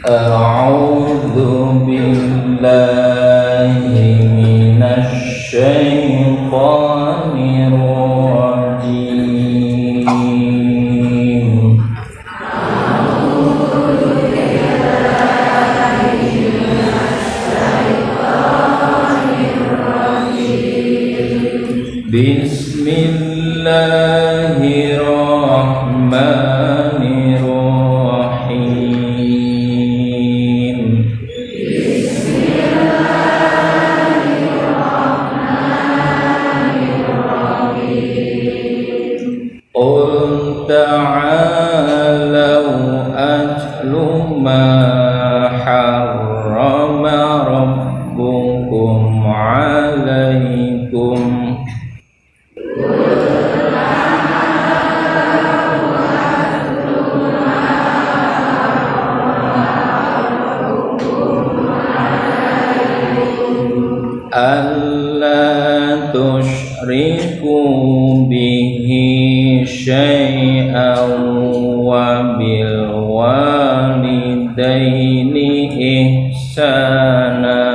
أعوذ بالله من الشيطان الرجيم بسم الله الرحمن الرحيم قل تعالوا أتل ما حرم ربكم عليكم ألا تشركوا به شيئا وبالوالدين إحسانا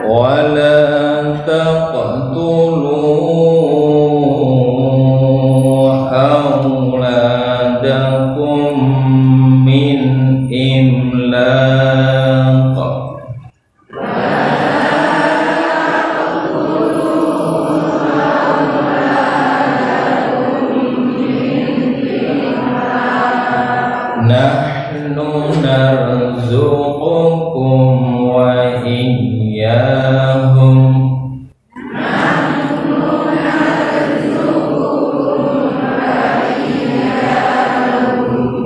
ولا تقتلوا أولادكم من إملاق نحن نرزقكم وإياهم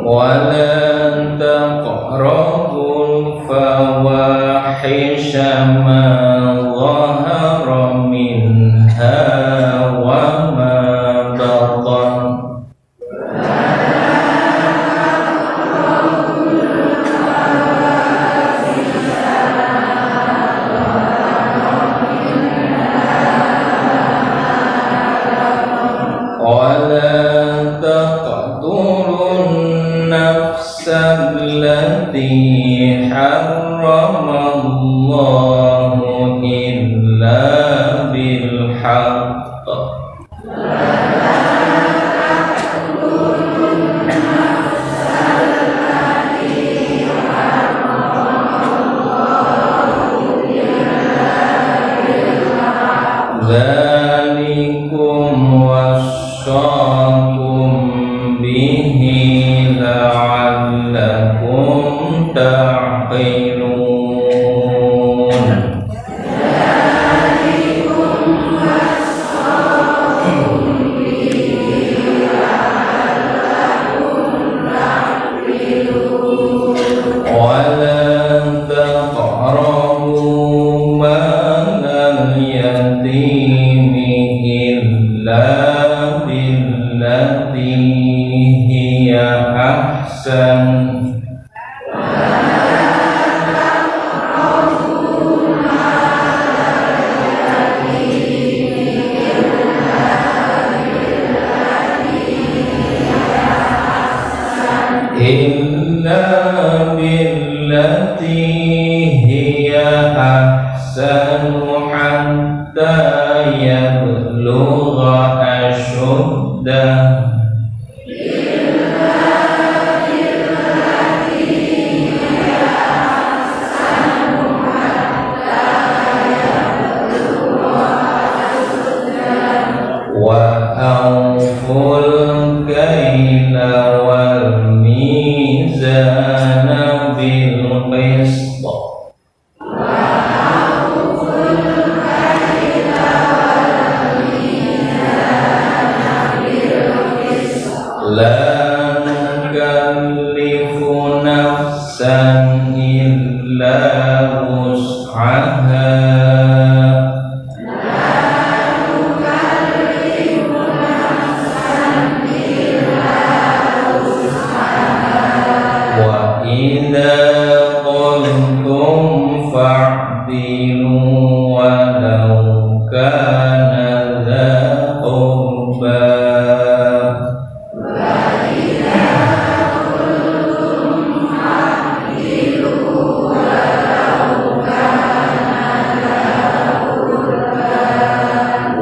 ولا تقربوا الفواحش ما ظهر منها وما بطن ولا تقتلوا النفس التي حرم الله إلا بالحق ذلكم وصاكم به لعلكم تعقلون ولا تقربوا مال اليتيم إلا بالتي هي أحسن إلا بالتي هي أحسن حتى يبلغ أشده وأوفوا الكيل والميزان بالقسط لا نكلف نفسا إلا وسعها وإن idza qultum fa'dilu walau kana dza qurba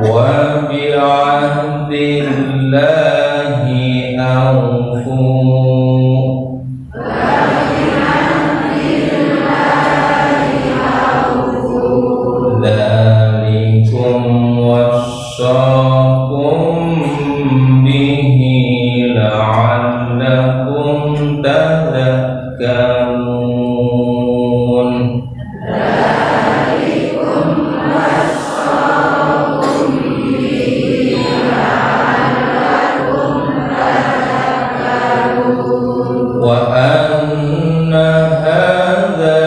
wa bi'ahdillahi awfu dzalikum wassaqum bihi la'allakum tadhakkarun. Wa anna hadza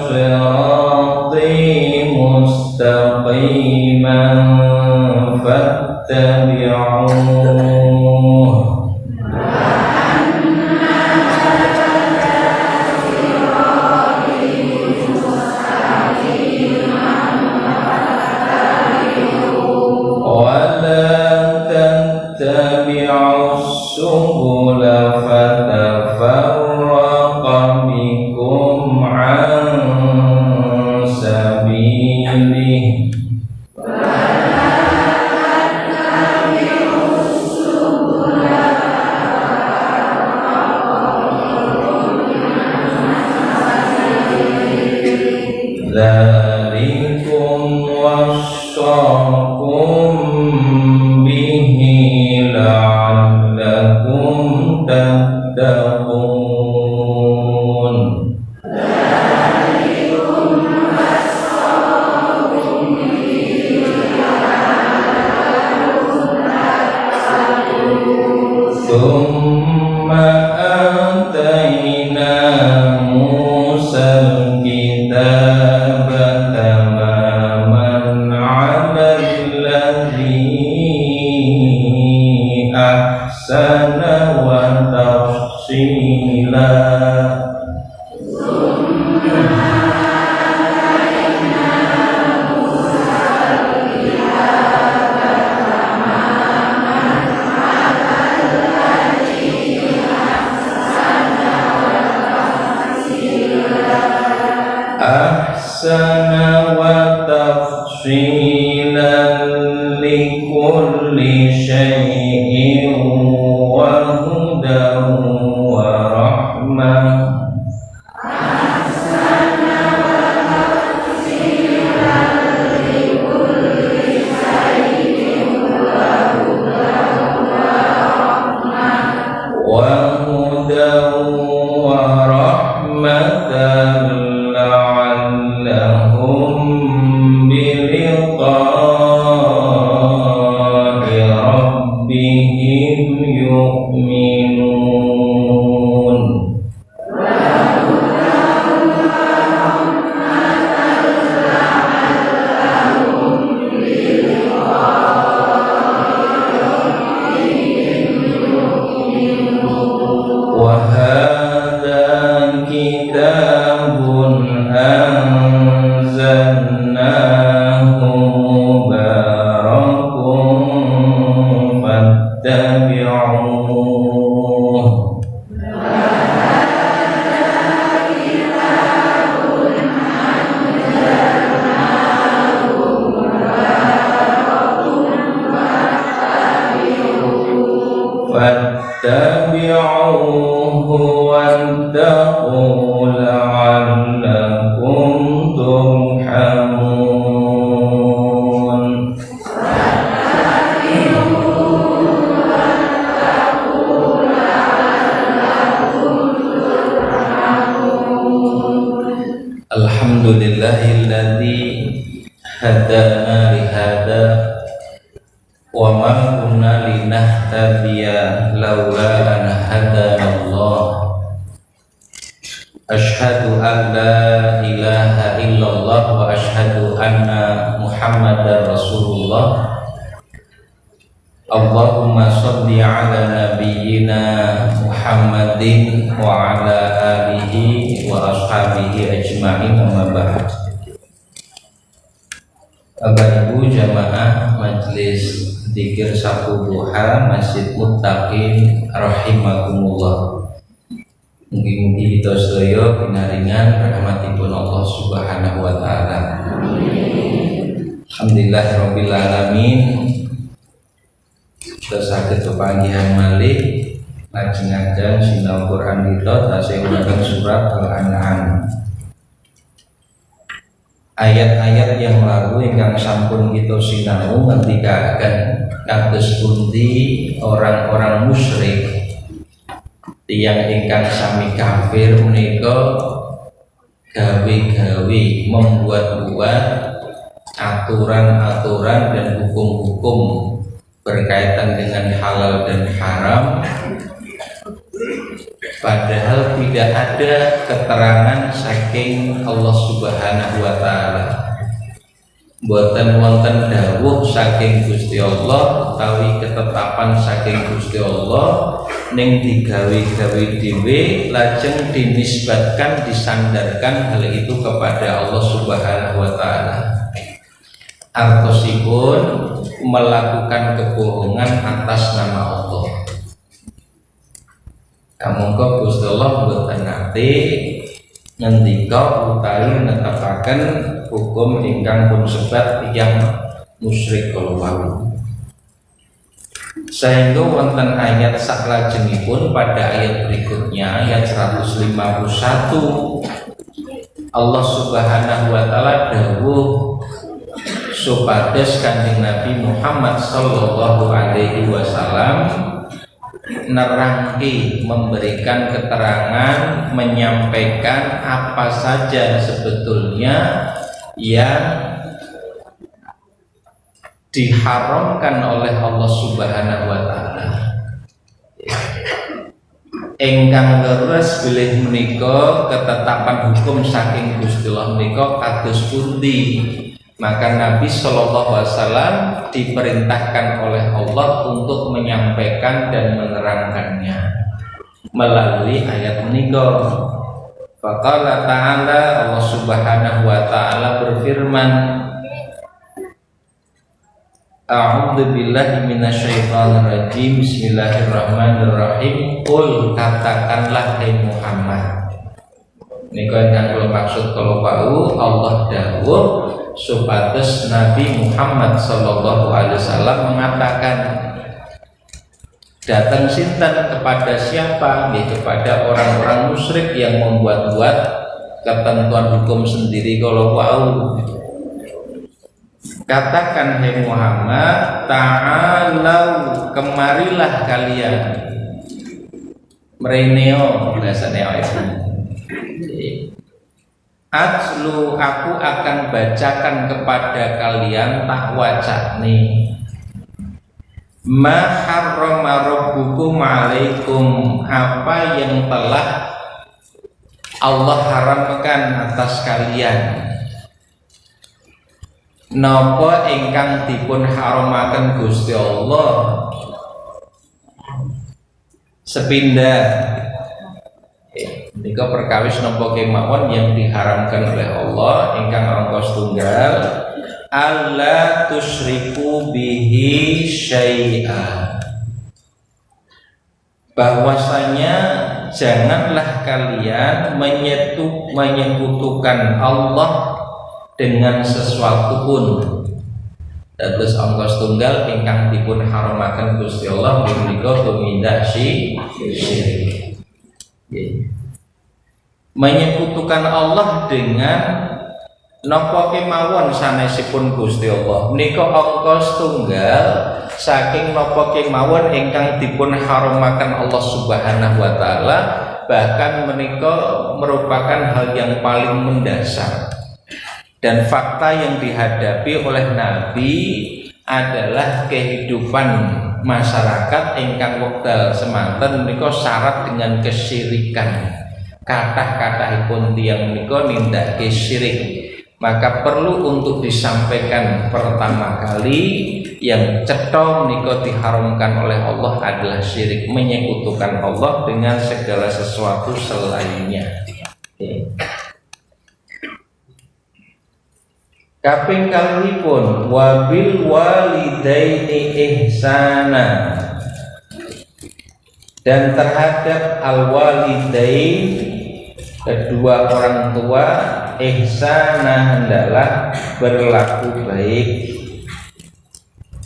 sirati mustaqiman fattabi'uhu wa la tattabi'us subula fatafarraqa bikum an sabilihi dzalikum wassaqum bihi la'allakum tattaqun. Thumma atayna Musal kitaba tamaman 'ala alladhi ahsana wa tafsila ahsana wa tafsilan likulli syai'in wa hudan wa rahmah wa hudan wa rahmatan la'allahum biliqa'i rabbihim yu'minun. Wa hadza kitabun anzalnahu mubarakun fattabi'uhu fattabi'uhu wattaqu la'allakum turhamun. Alhamdulillahilladzi hadana li hada wa ma kunna linahtadiya laula an hadanallah. Asyhadu an la ilaha illallah wa asyhadu anna Muhammadar Rasulullah. Allahumma sholli ala nabiyyina Muhammadin wa ala alihi wa ashabihi ajma'in, amma ba'd. Bapak Ibu jamaah Majelis Dzikir Sabu Duha Masjid Muttaqin rahimakumullah. Mugi-mugi kita sedaya pinaringan rahmatipun Allah Subhanahu wa taala. Alhamdulillahirabbil alamin. Kita saged pepanggihan malih lajengaken sinau Quran kita tasih wonten surat Al-An'am. Ayat-ayat yang lalu ingkang sampun kita sinau ngendikaken kados pundi orang-orang musyrik tiyang ingkang sami kafir menika gawe-gawe membuat-buat aturan-aturan dan hukum-hukum berkaitan dengan halal dan haram, padahal tidak ada keterangan saking Allah Subhanahu wa taala. Boten wonten dawuh saking Gusti Allah utawi ketetapan saking Gusti Allah ning digawe-gawe dhewe lajeng dinisbatkan disandarkan hal itu kepada Allah Subhanahu wa taala. Artosipun melakukan kebohongan atas nama Allah. Kamangka Gusti Allah mboten nate ngendika utawi netepaken hukum ingkang pun sebat tiyang musyrik kalawau. Sehingga wonten ayat saklajengipun pada ayat berikutnya ayat 151 Allah Subhanahu wa taala dawuh supados Kanjeng Nabi Muhammad sallallahu alaihi wasallam nerangke, memberikan keterangan, menyampaikan apa saja sebetulnya yang diharamkan oleh Allah Subhanahu wa taala. Ingkang leres bilih menika ketetapan hukum saking Gusti Allah menika kados pundi. Maka Nabi Shallallahu Alaihi Wasallam diperintahkan oleh Allah untuk menyampaikan dan menerangkannya melalui ayat menika. Faqala ta'ala, Allah Subhanahu wa taala berfirman, A'udzu billahi minasyaitonir rajim. Bismillahirrahmanirrahim. Qul, katakanlah hai Muhammad. Nika ingkang maksud kalau bau Allah dawuh supados Nabi Muhammad sallallahu alaihi wasallam mengatakan, datang sinten kepada siapa? Kepada orang-orang musyrik yang membuat-buat ketentuan hukum sendiri kalau wau. Katakan hai Muhammad, ta'alau, kemarilah kalian. Mereneo bahasane itu. Atlu, aku akan bacakan kepada kalian, tak wacane ma harrama rabbukum alaikum, apa yang telah Allah haramkan atas kalian. Napa ingkang dipun haramaken Gusti Allah? Sepindah nika perkawis napa kemawon yang diharamkan oleh Allah ingkang angka setunggal, alla tusyriku bihi syai'a, bahwasanya janganlah kalian menyekutukan Allah dengan sesuatu pun. Dados angka setunggal ingkang dipun haramaken Gusti Allah menika tumindak syirik. Menyekutukan Allah dengan napa kemawon sanesipun Gusti Allah menika angka setunggal saking napa kemawon ingkang dipun haramaken Allah Subhanahu wa taala, bahkan menika merupakan hal yang paling mendasar dan fakta yang dihadapi oleh Nabi adalah kehidupan masyarakat ingkang wekdal semanten menika syarat dengan kesyirikan. Kathah-kathahipun tiyang menika nindakake syirik. maka perlu untuk disampaikan pertama kali yang cetha menika diharamkan oleh Allah adalah syirik, menyekutukan Allah dengan segala sesuatu selainnya. Kaping kalihipun wabil walidaini ihsana, dan terhadap al walidain kedua orang tua ihsana hendaklah berlaku baik.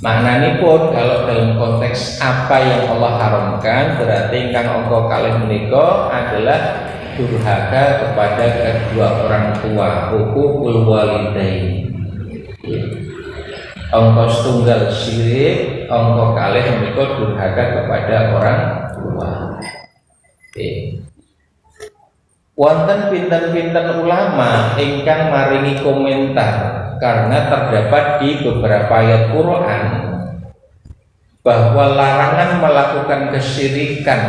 Maknanya pun kalau dalam konteks apa yang Allah haramkan berarti ingkang angka kalih menika adalah durhaka kepada kedua orang tua, hukukul walidain. Angka setunggal syirik, angka kalih menika durhaka kepada orang tua. Wonten pinten-pinten ulama ingkang maringi komentar karena terdapat di beberapa ayat Quran bahwa larangan melakukan kesyirikan,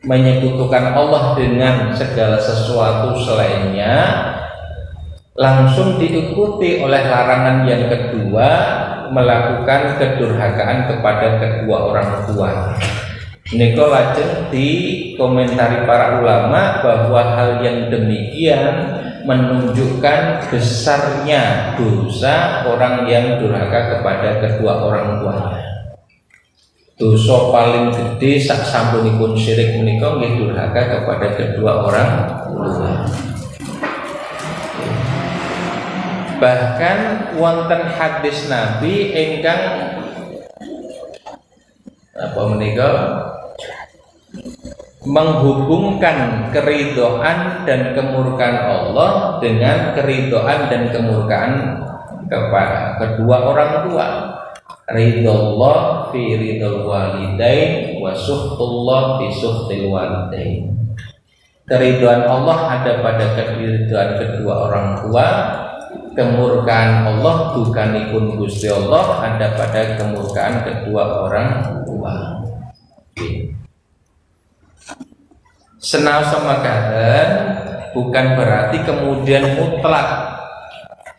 menyekutukan Allah dengan segala sesuatu selainnya langsung diikuti oleh larangan yang kedua, melakukan kedurhakaan kepada kedua orang tua. Niko lajeng dikomentari para ulama bahwa hal yang demikian menunjukkan besarnya dosa orang yang durhaka kepada kedua orang tuanya. Dosa paling gede sak sampunipun syirik menika nggih durhaka kepada kedua orang tua. Bahkan wonten hadis Nabi ingkang apa menika menghubungkan keridhaan dan kemurkaan Allah dengan keridhaan dan kemurkaan kepada kedua orang tua. Ridallah fi ridal walidain wa suhtullah fi suhtil walidain. Keridhaan Allah ada pada keridhaan kedua orang tua, kemurkaan Allah bukanipun Gusti Allah ada pada kemurkaan kedua orang tua. Senaos makaten bukan berarti kemudian mutlak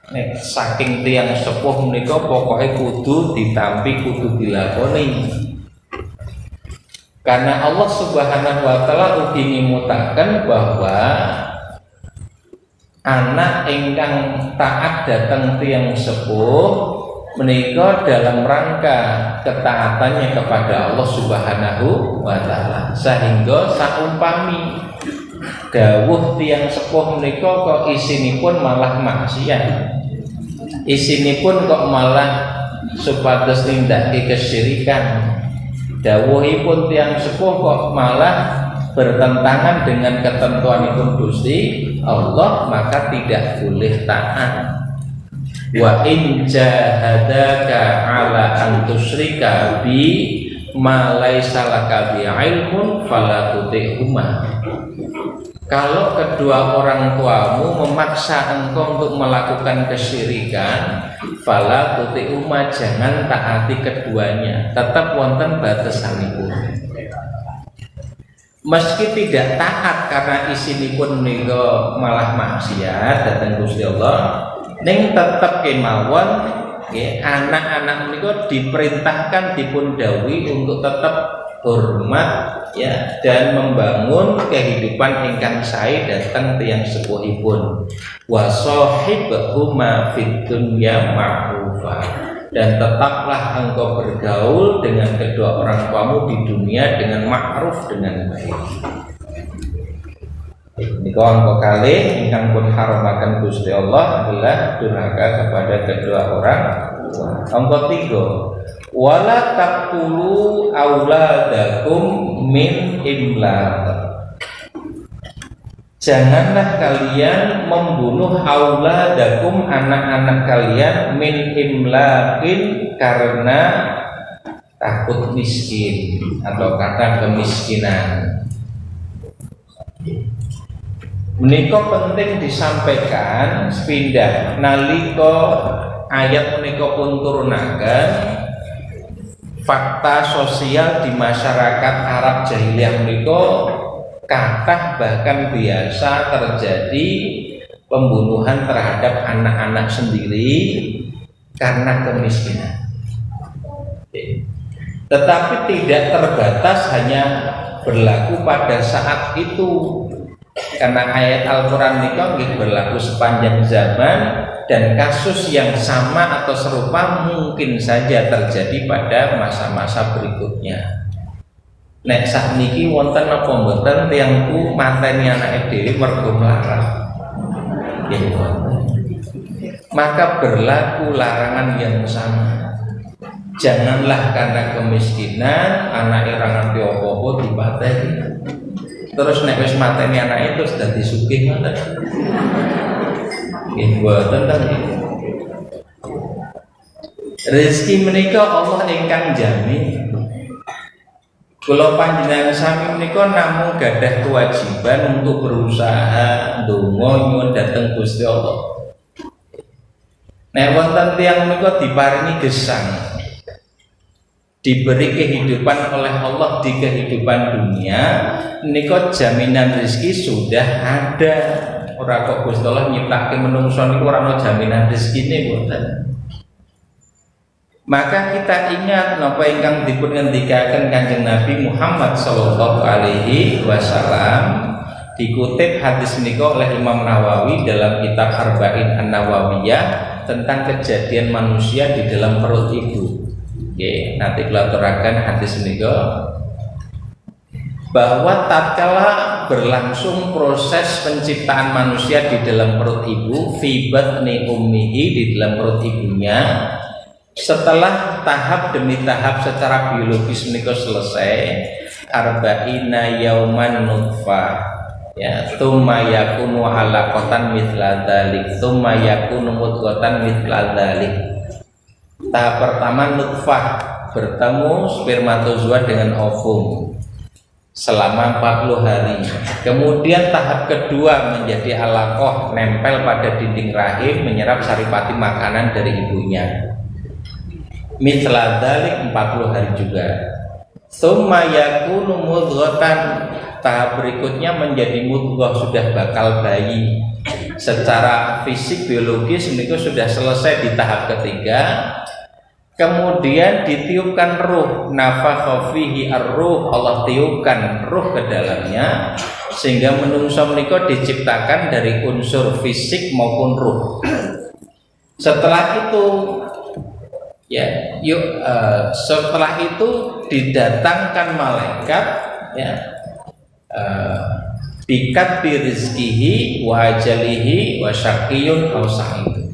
nek saking tiyang sepuh menika pokoknya kudu ditampi, kudu dilakoni. Karena Allah Subhanahu wa taala ugi ngimutaken bahwa anak ingkang taat datang tiyang sepuh menika dalam rangka ketaatannya kepada Allah Subhanahu wa taala, sehingga saumpami dawuh tiyang sepuh menika kok isinipun malah maksiat, isinipun kok malah supados nindakake kesyirikan, dawuhipun tiyang sepuh kok malah bertentangan dengan ketentuanipun Gusti Allah, maka tidak boleh taat. Wa in jahadaka ala an tusyrika bi ma laisa laka bi ilmun fala tuti'huma. Kalau kedua orang tuamu memaksa engkau untuk melakukan kesyirikan, fala tuti'huma, jangan taati keduanya, tetap wonten batasanipun. Meski tidak taat karena isinipun menika malah maksiat dhateng Gusti Allah, ning tetep kemawon nggih anak-anak menika diperintahkan dipun dawuhi untuk tetap hormat ya dan membangun kehidupan ingkang sae dhateng tiyang sepuhipun. Wa shahibhuma fid dunya ma'rufa, dan tetaplah engkau bergaul dengan kedua orang tuamu di dunia dengan ma'ruf, dengan baik. Niku angka kalih ingkang pun haramaken Gusti Allah adalah durhaka kepada kedua orang tua. Angka 3, wala taqtulu auladakum min imlaq. Janganlah kalian membunuh auladakum, anak-anak kalian, min imlaqin, karena takut miskin atau karena kemiskinan. Menika penting disampaikan sepindah nalika ayat menika pun turunaken fakta sosial di masyarakat Arab jahiliyah menika kathah bahkan biasa terjadi pembunuhan terhadap anak-anak sendiri karena kemiskinan. Tetapi tidak terbatas hanya berlaku pada saat itu, karena ayat Al-Quran ini berlaku sepanjang zaman dan kasus yang sama atau serupa mungkin saja terjadi pada masa-masa berikutnya. Nek sakniki wonten apa mboten tiyangku mateni anake dhewe mergo mlarang. Maka berlaku larangan yang sama. Janganlah karena kemiskinan anak ora ngerti apa-apa dipateni. Terus nek wis mateni anak itu sudah disugih ngoten. Nggih mboten ta nggih. Rezeki menika Allah ingkang jamin. Kula panjenengan sami menika namung gadah kewajiban untuk berusaha ndonga nyuwun dhateng Gusti Allah. Nek wonten tiyang menika diparingi gesang, diberi kehidupan oleh Allah di kehidupan dunia, menika jaminan rezeki sudah ada. Ora kok Gusti Allah nyiptake menungso niku ora ana jaminan rezekine mboten. Maka kita ingat napa ingkang dipun ngendikaken Kanjeng Nabi Muhammad sallallahu alaihi wasallam, dikutip hadis menika oleh Imam Nawawi dalam kitab Arba'in An-Nawawiyah tentang kejadian manusia di dalam perut ibu. Oke, nanti kita aturaken hadis menika bahwa tatkala berlangsung proses penciptaan manusia di dalam perut ibu, fi batni ummihi, di dalam perut ibunya, setelah tahap demi tahap secara biologis menika selesai, arba'ina yauman nutfah, ya, tsumma yakunu alaqatan mithla dzalik, tsumma yakunu mudghatan mithla dzalik. Tahap pertama nutfah, bertemu spermatozoa dengan ovum selama 40 hari. Kemudian tahap kedua menjadi alaqah, nempel pada dinding rahim, menyerap saripati makanan dari ibunya. Mithla dzalik 40 hari juga. Tsumma yakunu mudghatan, tahap berikutnya menjadi mudghah, sudah bakal bayi. Secara fisik biologis itu sudah selesai di tahap ketiga. Kemudian ditiupkan ruh, nafakha fihi ar-ruh, Allah tiupkan ruh ke dalamnya, sehingga menungso menika diciptakan dari unsur fisik maupun ruh. Setelah itu ya, setelah itu didatangkan malaikat, ya, bikat birizkihi wa ajalihi wa syaqiyun aw sa'id,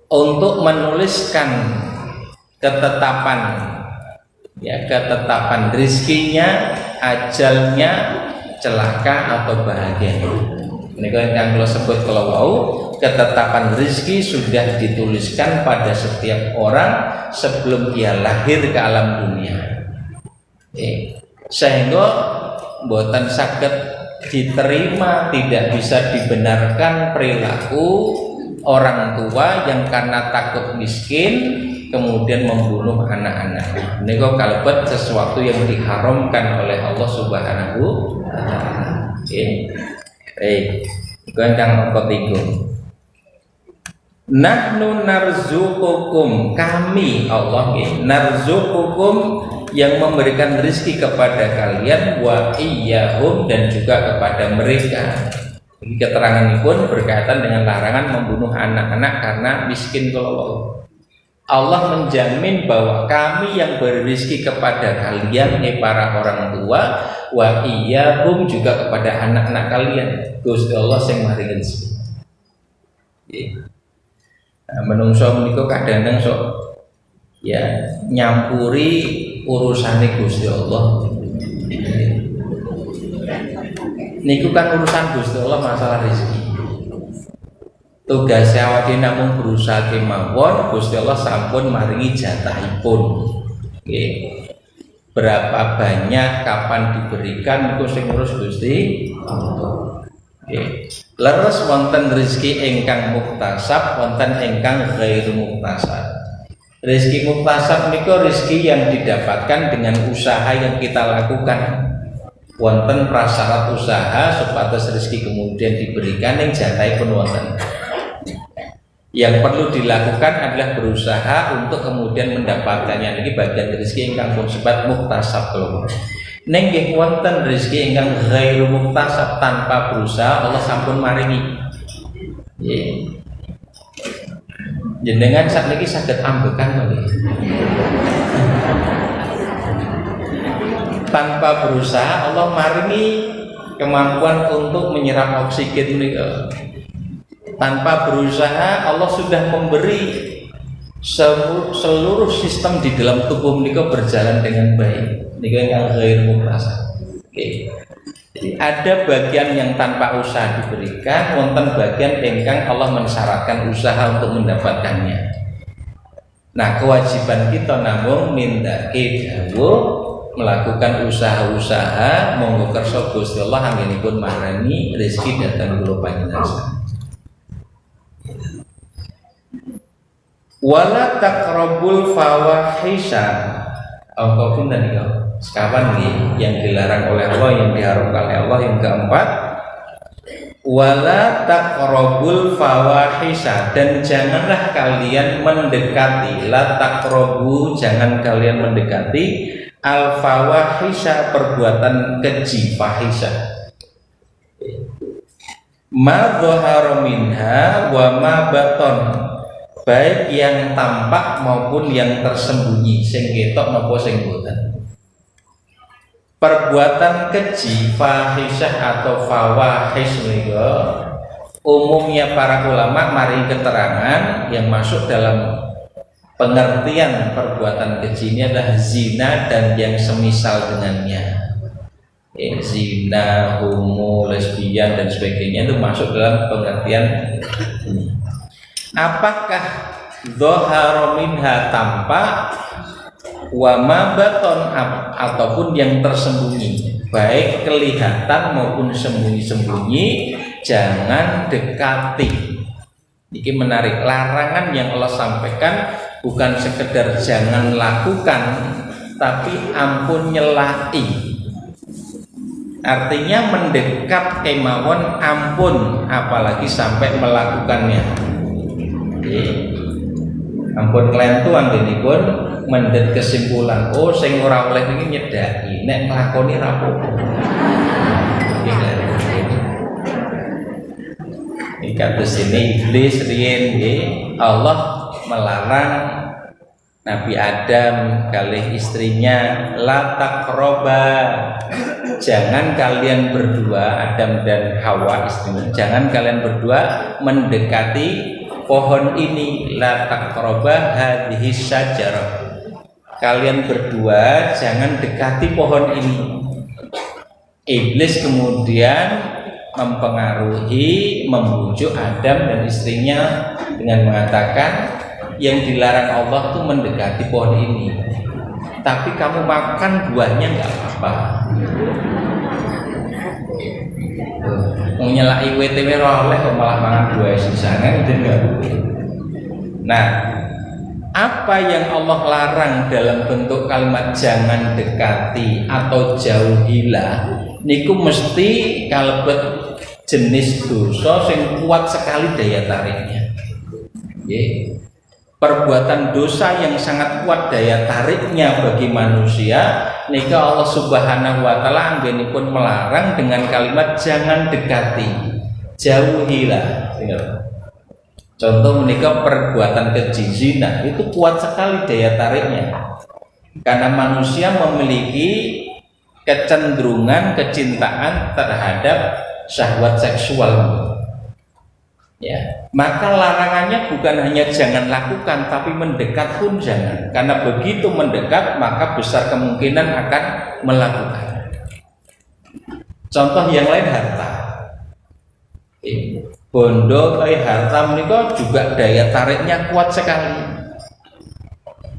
untuk menuliskan ketetapan, ya, ketetapan rizkinya, ajalnya, celaka atau bahagia. Ini yang kalau sebut kalau wau, ketetapan rezeki sudah dituliskan pada setiap orang sebelum dia lahir ke alam dunia. Sehingga boten saged diterima, tidak bisa dibenarkan perilaku orang tua yang karena takut miskin kemudian membunuh anak-anak. Niku kalebet sesuatu yang diharamkan oleh Allah Subhanahu wa taala. Baik, kang ketiga. Nahnu narzuqukum, kami Allah narzuqukum, yang memberikan rezeki kepada kalian, wa iyyahum, dan juga kepada mereka. Ini keterangan ini pun berkaitan dengan larangan membunuh anak-anak karena miskin. Kalau Allah menjamin bahwa kami yang beri rezeki kepada kalian, para orang tua, wa iyyahum, juga kepada anak-anak kalian. Gusti Allah sing maringi rezeki. Menungso menika kadang-kadang sok ya nyampuri urusane Gusti Allah. Niku kan urusan Gusti Allah masalah rezeki. Tugas awake namung berusaha kemawon, Gusti Allah sampun maringi jatahipun. Nggih. Berapa banyak, kapan diberikan, itu sing ngurus Gusti Allah. Nggih. Leres wonten rezeki ingkang muktasab, wonten ingkang ghairu muktasab. Rezeki muktasab niku rezeki yang didapatkan dengan usaha yang kita lakukan. wonten prasyarat usaha supados rezeki kemudian diberikan yang jatai pun wonten. Yang perlu dilakukan adalah berusaha untuk kemudian mendapatkannya. Ini bagian rezeki ingkang pun sebab muktasab kalau nenggih wonten rezeki ingkang ghairu muktasab tanpa berusaha Allah sampun maringi. Jenengan sakniki saged ambekan nggih. Tanpa berusaha Allah maringi kemampuan untuk menyerap oksigen menika. Tanpa berusaha Allah sudah memberi seluruh sistem di dalam tubuh menika berjalan dengan baik. Nika yang ghair muktasab. Oke. Jadi ada bagian yang tanpa usaha diberikan, wonten bagian ingkang Allah mensyaratkan usaha untuk mendapatkannya. Nah, kewajiban kita namung nindake dawuh melakukan usaha-usaha monggo kersa Gusti Allah anggenipun marani rezeki dhateng kula panjenengan. Wala taqrabul fawahisha. Angka pinten iki? Sekawan nih yang dilarang oleh Allah, yang diharamkan oleh Allah. Yang keempat, wala taqrabul fawahisha, dan janganlah kalian mendekati, la taqrabu, jangan kalian mendekati al fawahisha, perbuatan keji, fahisha. Ma dhahara minha wa ma baton, baik yang tampak maupun yang tersembunyi, sing ketok napa sing boten. Perbuatan keji, fahisyah atau fawahish menika umumnya para ulama mari keterangan yang masuk dalam pengertian perbuatan keji ini adalah zina dan yang semisal dengannya. Zina, homo, lesbian dan sebagainya itu masuk dalam pengertian ini. Apakah dhahara minha tampak, wa ma baton ataupun yang tersembunyi, baik kelihatan maupun sembunyi-sembunyi, jangan dekati. Ini menarik, larangan yang Allah sampaikan bukan sekedar jangan lakukan, tapi ampun nyelai. Artinya mendekat kemauan ampun, apalagi sampai melakukannya. Ampun kelentu anggenipun mendet kesimpulan, oh sing ora oleh iki nyedaki, nek nglakoni ra apa-apa. Iki kados ini iblis riyen nggih, Allah melarang Nabi Adam kalih istrinya la taqraba. Jangan kalian berdua, Adam dan Hawa istrinya, jangan kalian berdua mendekati pohon ini, la taqraba hadhihi syajarah. Kalian berdua jangan dekati pohon ini. Iblis kemudian mempengaruhi, membujuk Adam dan istrinya dengan mengatakan yang dilarang Allah itu mendekati pohon ini, tapi kamu makan buahnya nggak apa-apa. Menyelai WTW oleh kok malah makan buah sisanya itu enggak. Nah, apa yang Allah larang dalam bentuk kalimat jangan dekati atau jauhilah niku mesti kalebet jenis dosa sing kuat sekali daya tariknya. Perbuatan dosa yang sangat kuat daya tariknya bagi manusia, nika Allah Subhanahu wa taala anggenipun melarang dengan kalimat jangan dekati, jauhilah. Contoh menika perbuatan keji zina itu kuat sekali daya tariknya. Karena manusia memiliki kecenderungan kecintaan terhadap syahwat seksual. Ya, maka larangannya bukan hanya jangan lakukan, tapi mendekat pun jangan. Karena begitu mendekat, maka besar kemungkinan akan melakukan. Contoh yang lain harta. Bondo harta menika juga daya tariknya kuat sekali.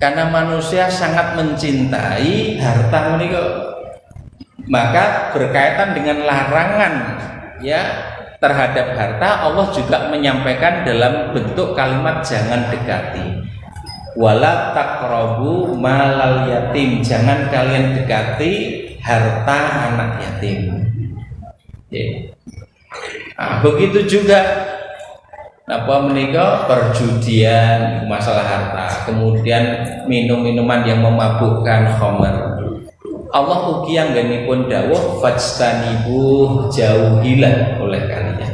Karena manusia sangat mencintai harta menika. Maka berkaitan dengan larangan ya terhadap harta, Allah juga menyampaikan dalam bentuk kalimat jangan dekati. Wala taqrabu malal yatim, jangan kalian dekati harta anak yatim. Ya. Nah, begitu juga menika perjudian masalah harta, kemudian minum-minuman yang memabukkan, khamr. Allah ugi anggenipun dawuh fajtanibu, jauhilah oleh kalian.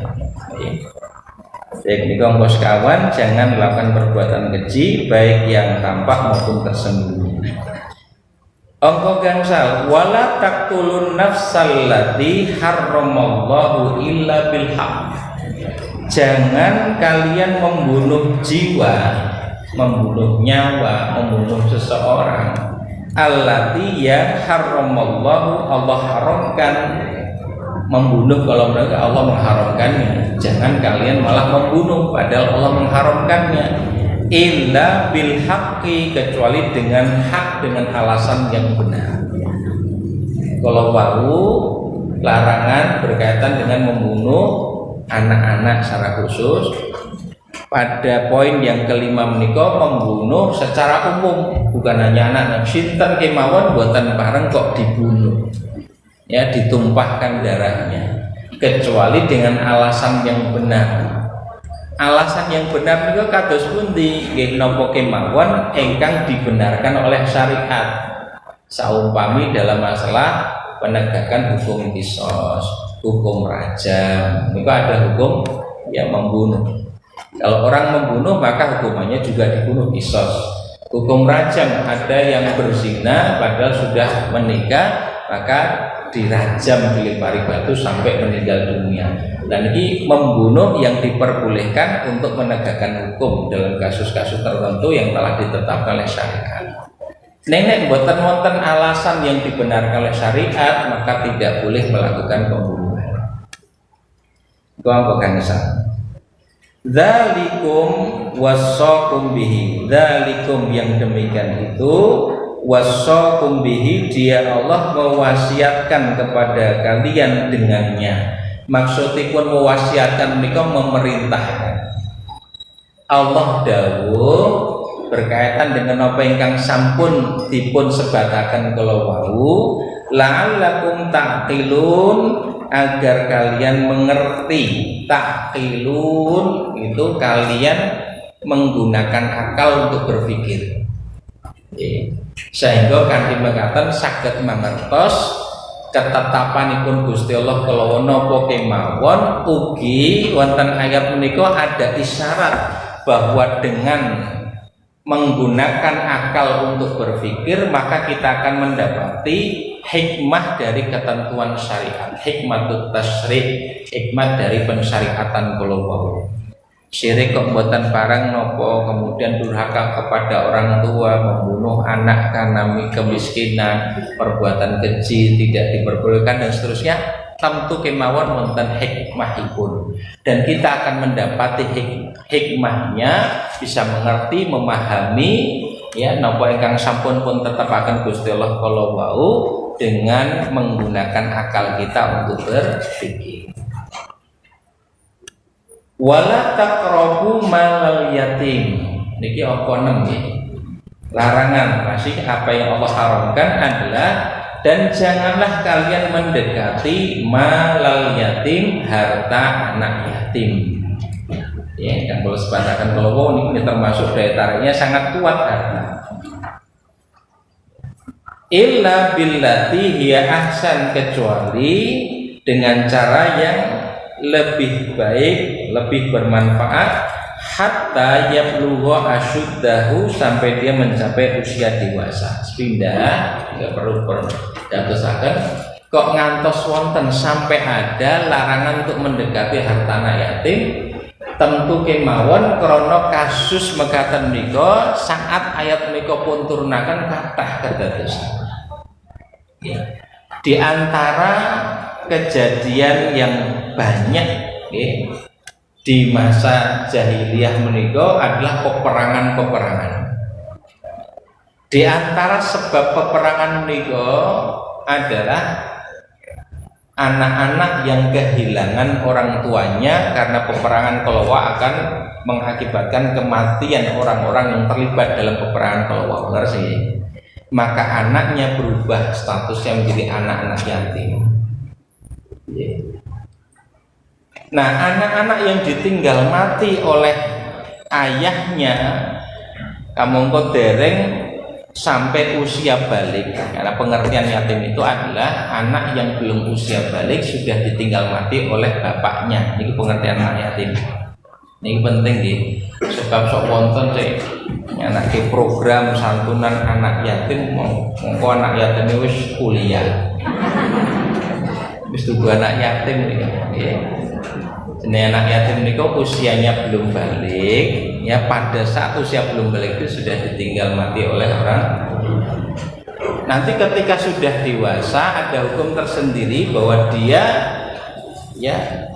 Jadi kaum kawan, jangan melakukan perbuatan keji baik yang tampak maupun tersembunyi. Angka gangsal, wala taqtulun nafsal lati harramallahu illa bil haqq. Jangan kalian membunuh jiwa, membunuh nyawa, membunuh seseorang. Allati yang harramallahu, Allah haramkan membunuh. Kalau mereka Allah mengharamkannya, jangan kalian malah membunuh padahal Allah mengharamkannya. Illa bil haqqi, kecuali dengan hak, dengan alasan yang benar. Kalau wau larangan berkaitan dengan membunuh anak-anak secara khusus. Pada poin yang kelima menika membunuh secara umum, bukan hanya anak-anak. Sinten kemawon buatan bareng kok dibunuh, ya, ditumpahkan darahnya, kecuali dengan alasan yang benar. Alasan yang benar menika kados pundi? Nggih napa kemawon ingkang dibenarkan oleh syariat. Saumpami dalam masalah penegakan hukum qisas, hukum rajam, menika ada hukum yang membunuh. Kalau orang membunuh maka hukumannya juga dibunuh, qisas. Hukum rajam, ada yang berzina padahal sudah menikah maka dirajam, dilempari batu sampai meninggal dunia. Dan ini membunuh yang diperbolehkan untuk menegakkan hukum dalam kasus-kasus tertentu yang telah ditetapkan oleh syariat. Nenek buatan wonten alasan yang dibenarkan oleh syariat maka tidak boleh melakukan pembunuhan. Itu apa kan Dzalikum wasaqum bihi. Dzalikum yang demikian itu, wasaqum bihi, dia Allah mewasiatkan kepada kalian dengannya. Maksudipun mewasiatkan menika memerintahkan. Allah dawuh berkaitan dengan apa ingkang sampun dipun sebataken kala wau, la'allakum taqilun, agar kalian mengerti. Taqilun itu kalian menggunakan akal untuk berpikir. Sehingga kanthi mekaten saged mangertos ketetapanipun Gusti Allah kala napa kemawon. Ugi wonten ayat menika ada isyarat bahwa dengan menggunakan akal untuk berpikir maka kita akan mendapati hikmah dari ketentuan syariat, hikmatut tasyrih, hikmat dari pensyariatan kala wau. Syirik kok mboten barang nopo, kemudian durhaka kepada orang tua, membunuh anak karena kemiskinan, perbuatan keji tidak diperbolehkan dan seterusnya. Tentu kemawon wonten hikmahipun, dan kita akan mendapati hikmahnya, bisa mengerti, memahami, ya, napa ingkang sampun pun tetepaken Gusti Allah kala wau dengan menggunakan akal kita untuk berpikir. Wala taqrabu malal yatim. Niki apa nggih? Larangan masih apa yang Allah haramkan adalah, dan janganlah kalian mendekati malal yatim, harta anak yatim. Ya, yang kalau sebatakan kalau ini termasuk daya tariknya sangat kuat harta. Illa billati hiya ahsan, kecuali dengan cara yang lebih baik, lebih bermanfaat, hatta yablugha asyuddahu, sampai dia mencapai usia dewasa. Sepindah tidak perlu dadosaken kok ngantos wonten sampai ada larangan untuk mendekati harta anak yatim. Tentu kemawon krana kasus mekaten menika saat ayat menika pun turunaken kathah kedadosan. Ya. Di antara kejadian yang banyak, ya, di masa jahiliyah menika adalah peperangan-peperangan. Di antara sebab peperangan menika adalah anak-anak yang kehilangan orang tuanya karena peperangan Kalawa akan mengakibatkan kematian orang-orang yang terlibat dalam peperangan Kalawa. Benar sih. maka anaknya berubah statusnya menjadi anak-anak yatim. Nah, anak-anak yang ditinggal mati oleh ayahnya kamu engko dereng sampai usia balik, karena pengertian yatim itu adalah anak yang belum usia balik sudah ditinggal mati oleh bapaknya. Ini pengertian anak yatim. Ini penting nih. Sebab sok wonten sih anak program santunan anak yatim, mongko anak yatim wis kuliah. Wis tuku anak yatim nggih. Jenenge anak yatim niku usianya belum balik, ya pada saat usia belum balik itu sudah ditinggal mati oleh orang. Nanti ketika sudah dewasa ada hukum tersendiri bahwa dia ya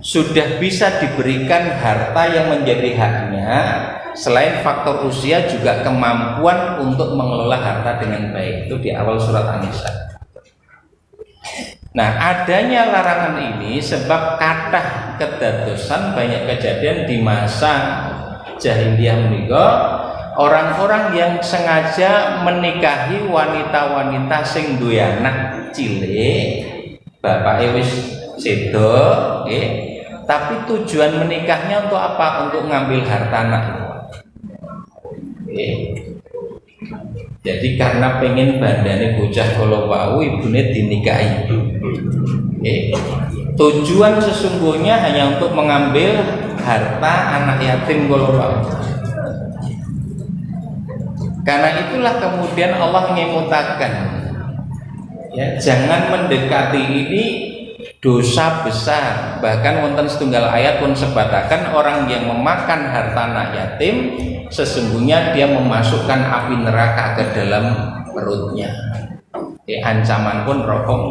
sudah bisa diberikan harta yang menjadi haknya. Selain faktor usia juga kemampuan untuk mengelola harta dengan baik. Itu di awal surat An-Nisa. Nah, adanya larangan ini sebab kathah kedadosan banyak kejadian di masa jahiliyah menika orang-orang yang sengaja menikahi wanita-wanita sing duwe anak cilik, bapake wis sedo, tapi tujuan menikahnya untuk apa? Untuk ngambil harta anak. Jadi karena pengen bandane bocah kala wau ibune dinikahi. Tujuan sesungguhnya hanya untuk mengambil harta anak yatim kala wau. Karena itulah kemudian Allah ngemutaken, ya, jangan mendekati ini dosa besar. Bahkan wonten setunggal ayat pun sebatakan orang yang memakan harta anak yatim sesungguhnya dia memasukkan api neraka ke dalam perutnya. Ancaman pun rokok.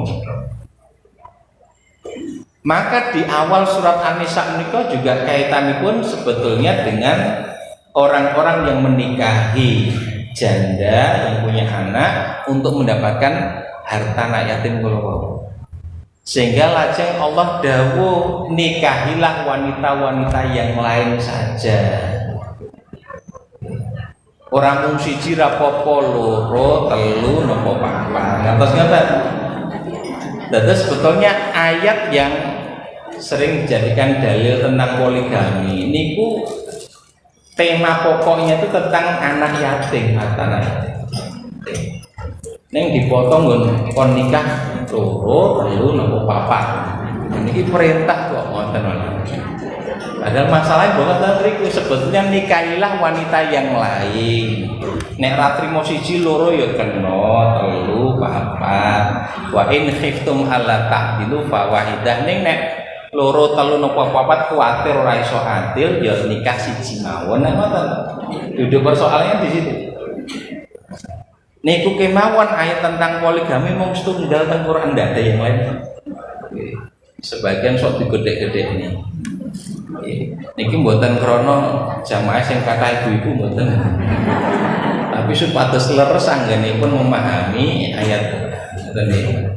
Maka di awal surat An-Nisa menika juga kaitanipun sebetulnya dengan orang-orang yang menikahi janda yang punya anak untuk mendapatkan harta anak yatim kala wau. Sehingga lajeng Allah dawuh nikahilah wanita-wanita yang lain saja. Orang mung siji ra apa-apa, loro, telu napa papat. Ngantos ngoten. Dados sebetulnya ayat yang sering dijadikan dalil tentang poligami niku tema pokoknya itu tentang anak yatim, anak yatim. Neng dipotong kon nikah loro, telu napa papat. Niki perintah kok ngoten. Padahal masalahnya bahwa tadi sebetulnya nikahilah wanita yang lain. Nek ra trimo siji loro ya kena, telu papat. Wa in khiftum alla ta'dilu fa wahidah. Ning nek loro telu napa papat kuwatir ora iso adil ya nikah siji mawon. Nek ngoten. Duduk persoalannya di situ. Niku kemawon ayat tentang poligami mung setunggal teng Quran, ndak ada yang lain. Sebagian sok digedhe-gedhe ini. Niki mboten krana jamaah sing kathah ibu-ibu mboten. Tapi supados leres anggenipun memahami ayat ini.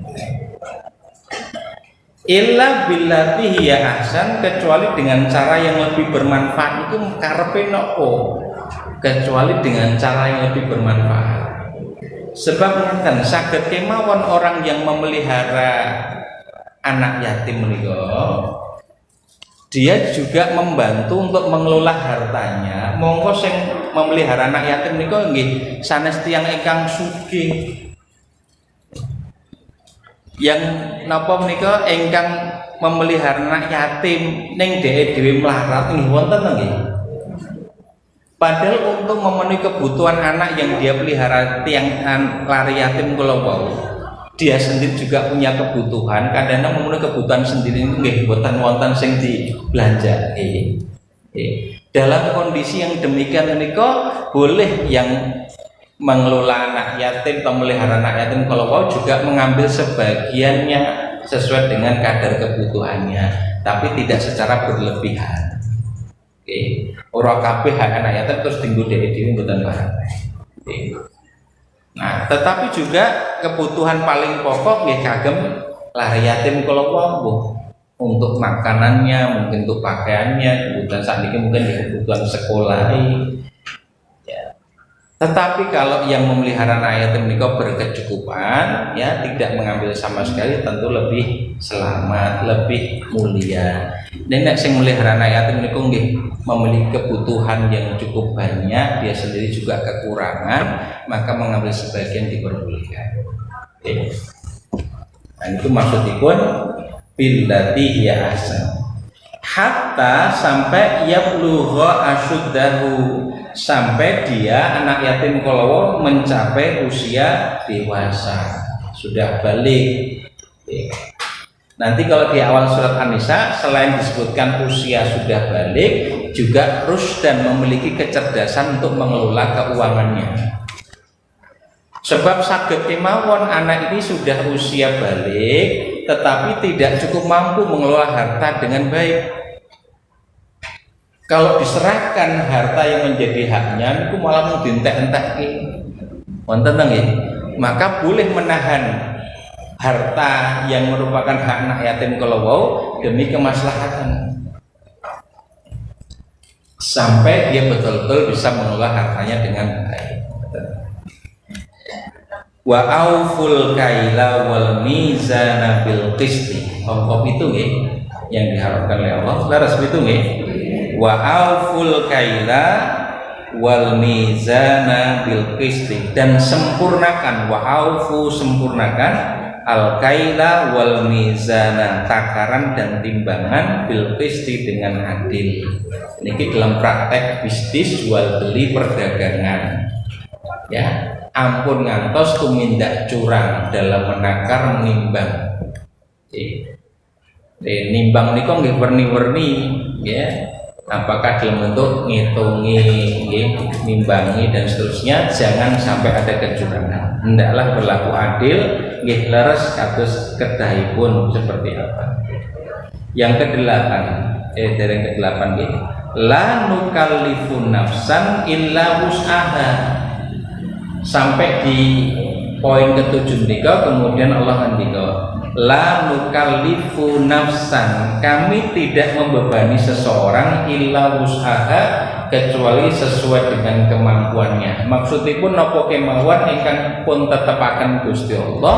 Illa billati hiya ahsan, kecuali dengan cara yang lebih bermanfaat. Itu karepe nopo? Kecuali dengan cara yang lebih bermanfaat. Sebab ngeten saged kemawon orang yang memelihara anak yatim menika dia juga membantu untuk mengelola hartanya. Monggo sing memelihara anak yatim menika nggih sanes tiyang ingkang sugih. Yang napa menika ingkang memelihara anak yatim ning dhewe melarat nggih wonten nggih. Padahal untuk memenuhi kebutuhan anak yang dia pelihara tiang lari yatim kula wau, dia sendiri juga punya kebutuhan. Kadang-kadang memenuhi kebutuhan sendiri itu nggih boten wonten sing dibelanja. Dalam kondisi yang demikian menika boleh yang mengelola anak yatim atau memelihara anak yatim kalau wau juga mengambil sebagiannya sesuai dengan kadar kebutuhannya, tapi tidak secara berlebihan. Ora kabeh hak anak yatim terus dienggo dhewe-dhewe mboten barang. Nah, tetapi juga kebutuhan paling pokok nggih kagem lari yatim kala wau, untuk makanannya, mungkin untuk pakaiannya, kebutuhan sakniki mungkin kebutuhan sekolah. Ya. Tetapi kalau yang memelihara anak yatim menika berkecukupan, ya tidak mengambil sama sekali, tentu lebih selamat, lebih mulia. Nek sing melihara anak yatim menika nggih memiliki kebutuhan yang cukup banyak, dia sendiri juga kekurangan, maka mengambil sebagian diperbolehkan. Oke. Nah, itu maksudipun billati ya ahsan. Hatta sampai yablugha asyuddahu, sampai dia anak yatim kolowo mencapai usia dewasa, sudah balik. Nanti kalau di awal surat An-Nisa selain disebutkan usia sudah balik, juga rusdan, memiliki kecerdasan untuk mengelola keuangannya. Sebab saged kemawon anak ini sudah usia balik tetapi tidak cukup mampu mengelola harta dengan baik. Kalau diserahkan harta yang menjadi haknya itu malah mau dientek-entek, wonten nggih, maka boleh menahan harta yang merupakan hak anak yatim kalau demi kemaslahatan sampai dia betul-betul bisa mengelola hartanya dengan baik. Wa auful kaila wal mizana bil qisti. Itu nggih yang diharapkan oleh Allah. Laras itu nggih. Wa auful kaila wal mizana bil qisti, dan sempurnakan, wa aufu sempurnakan, al kaila wal mizana takaran dan timbangan, bil qisti dengan adil. Ini dalam praktek bisnis jual beli perdagangan. Ya, ampun ngantos tumindak curang dalam menakar menimbang. Nimbang niku nggih werni-werni, ya. Apakah dalam bentuk ngitungi, nimbangi dan seterusnya, jangan sampai ada kecurangan. Hendaklah berlaku adil, nggih leres kados kedahipun seperti apa. Yang kedelapan, dari kedelapan nggih, la nukallifu nafsan illa wus'aha. Sampai di poin ketujuh nika kemudian Allah ngendika, la nukallifu nafsan, kami tidak membebani seseorang illa wus'aha, kecuali sesuai dengan kemampuannya. Maksudipun napa kemawon ingkang pun tetepaken Gusti Allah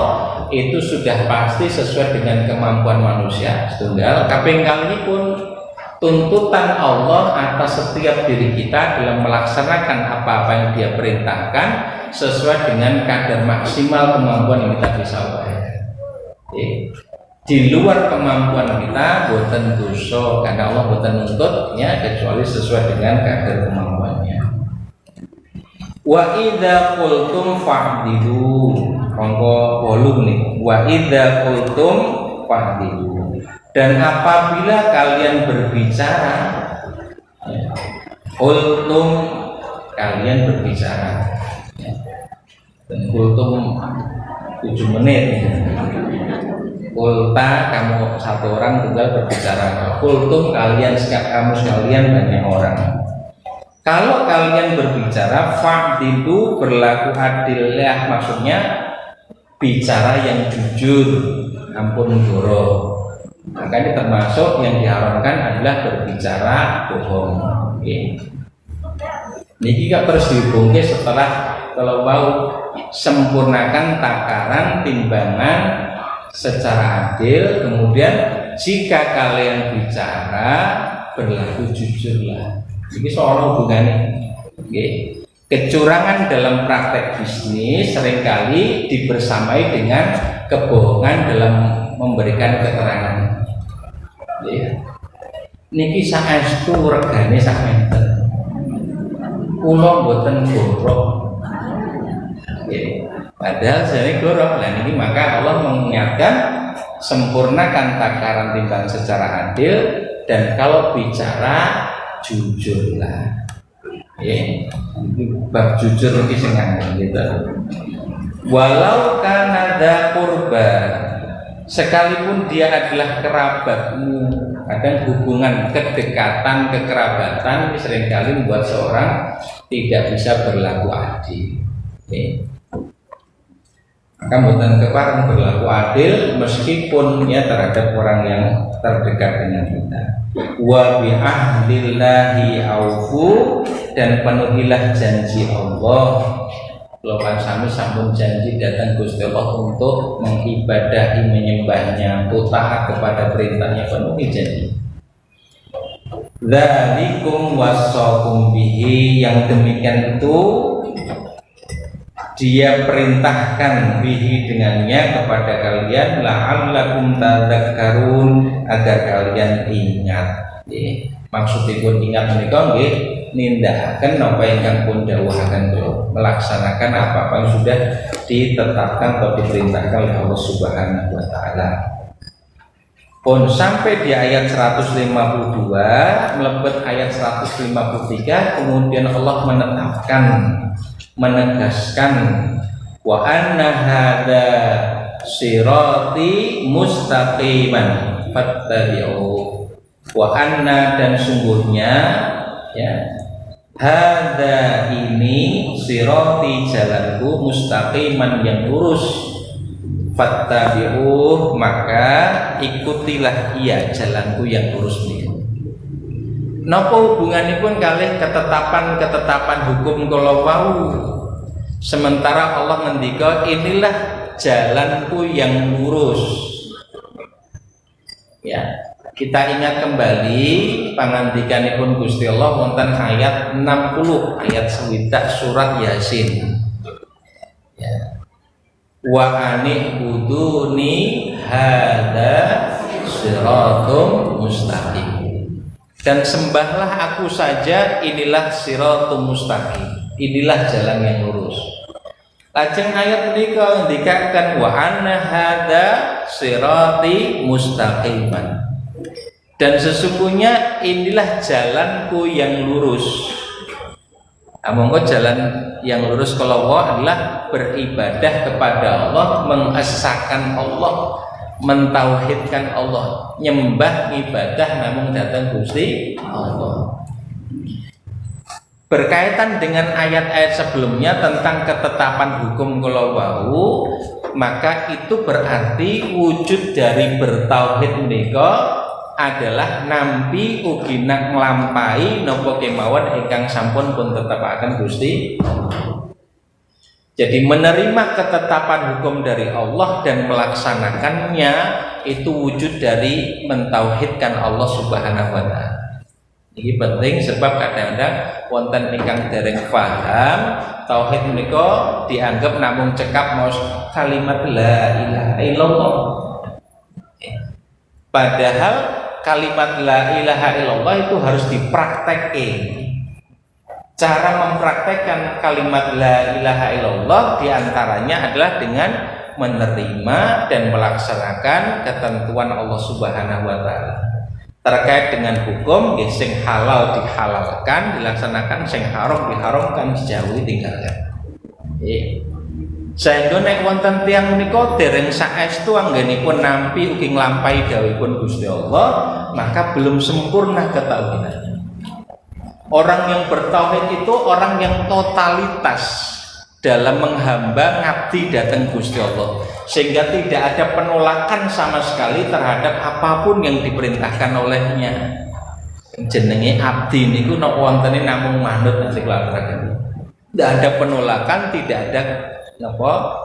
itu sudah pasti sesuai dengan kemampuan manusia. Setunggal kaping kalihipun tuntutan Allah atas setiap diri kita dalam melaksanakan apa-apa yang Dia perintahkan sesuai dengan kadar maksimal kemampuan yang kita bisa upayakan. Di luar kemampuan kita boten dosa, karena Allah boten nuntutnya kecuali sesuai dengan kadar kemampuannya. Wa idza qultum fa'dilu, monggo 8 nih. Wa idza qultum fa'dilu, dan apabila kalian berbicara, qultum, kalian berbicara, dan kultum 7 menit. Kulta, kamu satu orang tunggal berbicara. Kultum, kalian, kamu sekalian banyak orang. Kalau kalian berbicara, fa'dilu, berlaku adillah, maksudnya bicara yang jujur, ampun goro. Maka ini termasuk yang diharamkan adalah berbicara bohong. Niki gak terus dihubungke setelah kalau mau sempurnakan takaran timbangan secara adil, kemudian jika kalian bicara berlaku jujurlah. Ini soal hubungannya. Kecurangan dalam praktek bisnis seringkali dibersamai dengan kebohongan dalam memberikan keterangan. Niki saestu regane sak menter. Kula mboten gorok. Padahal jadi gorok. Nah ini maka Allah mengingatkan sempurnakan takaran timbang secara adil, dan kalau bicara jujurlah. Bab jujur iki sing gitu. Walau kana dza qurba, sekalipun dia adalah kerabatmu, kadang hubungan kedekatan kekerabatan seringkali membuat seorang tidak bisa berlaku adil. Maka mboten kepareng berlaku adil meskipun ya terhadap orang yang terdekat dengan kita. Wa bi ahdillahi aufu, dan penuhilah janji Allah. Lokan sami sampun janji datang Gusti Allah untuk mengibadahi, menyembahnya, taat kepada perintahnya, penuhi janji. Dzalikum wasaqum bihi, yang demikian itu dia perintahkan bihi dengannya kepada kalian, la'allakum tadzakkarun, agar kalian ingat. Maksudipun ingat menika nggih nindakaken napa ingkang pun dawuhaken kula, melaksanakan apa yang sudah ditetapkan atau diperintahkan oleh Allah Subhanahu wa taala. Pun sampai di ayat 152 melebet ayat 153, kemudian Allah menetapkan, menegaskan wa anna hadza sirati mustaqiman fattabi'u, wa anna, dan sungguhnya ya hadza ini sirati, jalanku, mustaqiman, yang lurus, fattabi'u, maka ikutilah ia jalanku yang lurus ini. Napa hubunganipun kalih ketetapan hukum kala wau? Sementara Allah ngendika inilah jalanku yang lurus. Ya, kita ingat kembali pangandikanipun Gusti Allah wonten ayat 60, ayat 1 surat Yasin. Ya. Wa anibuduni hadza siratum mustaqim, dan sembahlah aku saja, inilah siratum mustaqim, inilah jalan yang lurus. Lajeng ayat menika ngendikaken wa anna hadza sirati mustaqiman, dan sesungguhnya inilah jalanku yang lurus. Monggo jalan yang lurus kalau Allah adalah beribadah kepada Allah, mengesahkan Allah, mentauhidkan Allah, nyembah ibadah namung datang Gusti Allah. Berkaitan dengan ayat-ayat sebelumnya tentang ketetapan hukum kala wau, maka itu berarti wujud dari bertauhid menika adalah nampi ugi nak nglampahi napa kemawon ingkang sampun pun tetepaken Gusti. Jadi menerima ketetapan hukum dari Allah dan melaksanakannya itu wujud dari mentauhidkan Allah Subhanahu wa taala. Ini penting sebab kadang-kadang wonten ingkang dereng paham tauhid menika dianggap namung cekap maos kalimat la ilaha illallah. Padahal kalimat la ilaha illallah itu harus dipraktekkan. Cara mempraktekkan kalimat la ilaha illallah diantaranya adalah dengan menerima dan melaksanakan ketentuan Allah Subhanahu wa taala. Terkait dengan hukum, sing halal dihalalkan, dilaksanakan, sing haram diharamkan, dijauhi, tinggalkan. Sehingga nek wonten tiyang menika dereng saestu anggenipun nampi ugi nglampahi dawuhipun Gusti Allah, maka belum sempurna ketauhidannya. Orang yang bertauhid itu orang yang totalitas dalam menghamba ngabdi datang Gusti Allah, sehingga tidak ada penolakan sama sekali terhadap apapun yang diperintahkan olehnya. Jenenge abdi niku nek wontene namung manut nasi kelakon. Tidak ada penolakan, tidak ada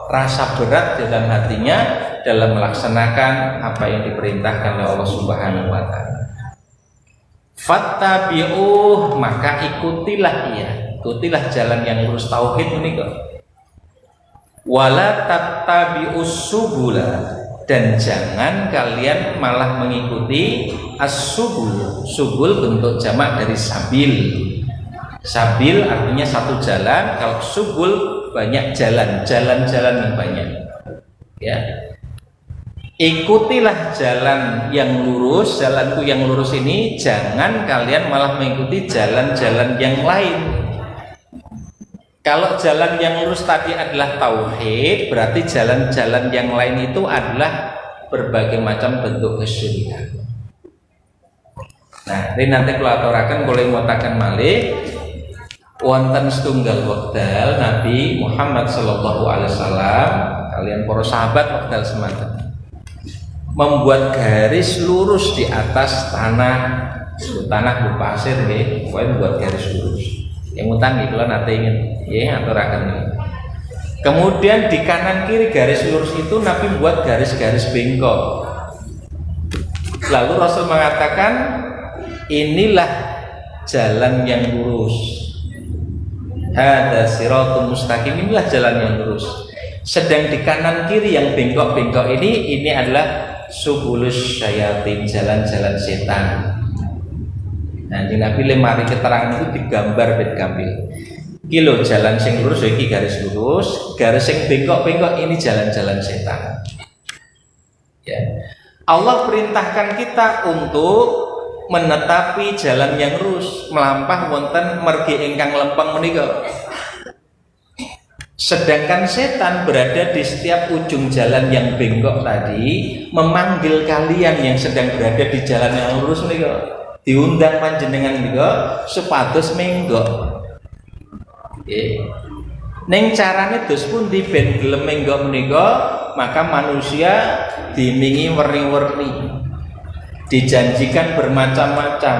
rasa berat dalam hatinya dalam melaksanakan apa yang diperintahkan oleh Allah Subhanahu wa taala. Fattabi'uh, maka ikutilah ia, ikutilah jalan yang lurus tauhid menika. Wala tattabi'us subula, dan jangan kalian malah mengikuti as-subul. Subul bentuk jamak dari sabil. Sabil artinya satu jalan, kalau subul banyak jalan, jalan-jalan yang banyak. Ya. Ikutilah jalan yang lurus, jalanku yang lurus ini, jangan kalian malah mengikuti jalan-jalan yang lain. Kalau jalan yang lurus tadi adalah tauhid, berarti jalan-jalan yang lain itu adalah berbagai macam bentuk kesyirikan. Nah, ini nanti kalau aturakan boleh mutakan malih wonten setunggal wekdal Nabi Muhammad sallallahu alaihi wasallam kalian para sahabat wekdal semanten membuat garis lurus di atas tanah berpasir nggih, pokoke buat garis lurus. Yang utang nggih kula nate ingin nggih aturaken. Kemudian di kanan kiri garis lurus itu Nabi buat garis-garis bengkok. Lalu Rasul mengatakan, inilah jalan yang lurus. Hadza siratul mustaqim, inilah jalan yang lurus. Sedang di kanan kiri yang bengkok-bengkok ini adalah subulus syayatin, jalan-jalan setan. Nah, di Nabi lemari keterangan itu digambar bet kambil. Kilo jalan sing lurus iki garis lurus, garis sing bengkok-bengkok ini jalan-jalan setan. Ya. Allah perintahkan kita untuk menetapi jalan yang lurus, melampah wonten mergi ingkang lempeng menika. Sedangkan setan berada di setiap ujung jalan yang bengkok tadi, memanggil kalian yang sedang berada di jalan yang lurus menika. Diundang panjenengan menika supados menggok. Neng carane dos pundi ben gelem menggok menika, maka manusia dimingi werni-werni, dijanjikan bermacam-macam,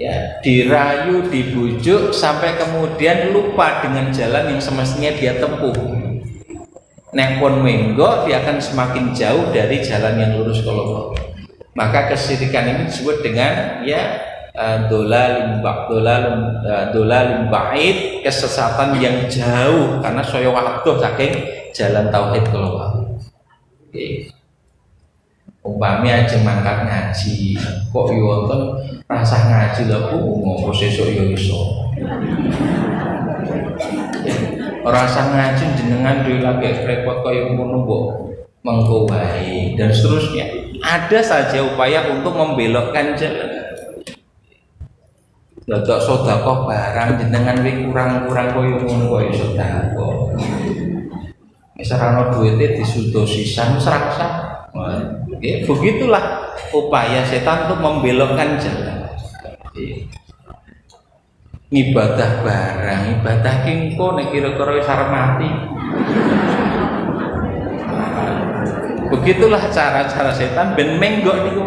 ya, dirayu, dibujuk sampai kemudian lupa dengan jalan yang semestinya dia tempuh. Nek pun menggok, dia akan semakin jauh dari jalan yang lurus kalau. Maka kesyirikan ini disebut dengan ya dolalim ba'id, kesesatan yang jauh karena saya waduh saking jalan tauhid kalau. Umpami aja mangkat ngaji, kok yo wonten rasah ngaji lho Bu, ngopo sesuk yo iso. Rasah ngaji jenengan dhewe lagi repot kaya ngono mbok mengko wae dan seterusnya. Ada saja upaya untuk membelokkan jalan. Dadak sedekah barang jenengan wis kurang-kurang kaya ngono kok iso sedekah. Wis ora ono duwite disudo sisan wis rasah. Begitulah upaya setan untuk membelokkan jalan. Ibadah barang, ibadah kingko nek kira-kira wis arep mati. Begitulah cara-cara setan ben menggok niku.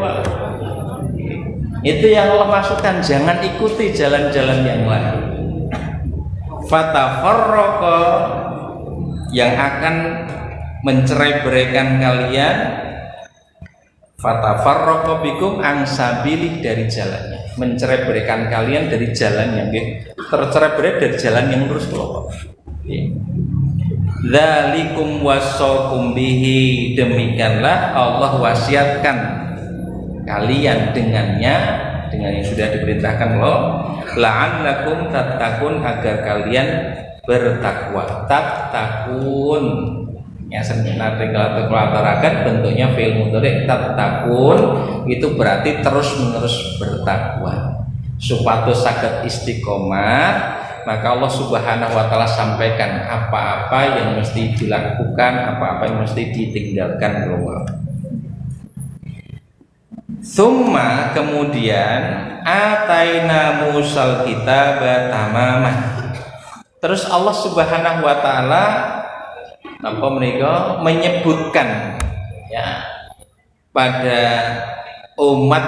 Itu yang Allah maksudkan, jangan ikuti jalan-jalan yang lain. Fatafarraqa, yang akan mencerai-beraikan kalian. Fatafarraqa bikum angsabilih, dari jalannya, mencerai-beraikan kalian dari jalan yang tercerai-berai dari jalan yang lurus kelompok. Dzalikum wasaqum bihi, demikianlah Allah wasiatkan kalian dengannya, dengan yang sudah diperintahkan Allah, la'allakum tattaqun, agar kalian bertakwa. Tattaqun ya senate kelakarakan bentuknya fi'il mudhari, tattaqun itu berarti terus-menerus bertakwa. Supados saged istiqomah, maka Allah Subhanahu wa taala sampaikan apa-apa yang mesti dilakukan, apa-apa yang mesti ditinggalkan Allah. Summa, kemudian ataina Musal kitaba tamaman. Terus Allah Subhanahu wa taala mereka menyebutkan ya pada umat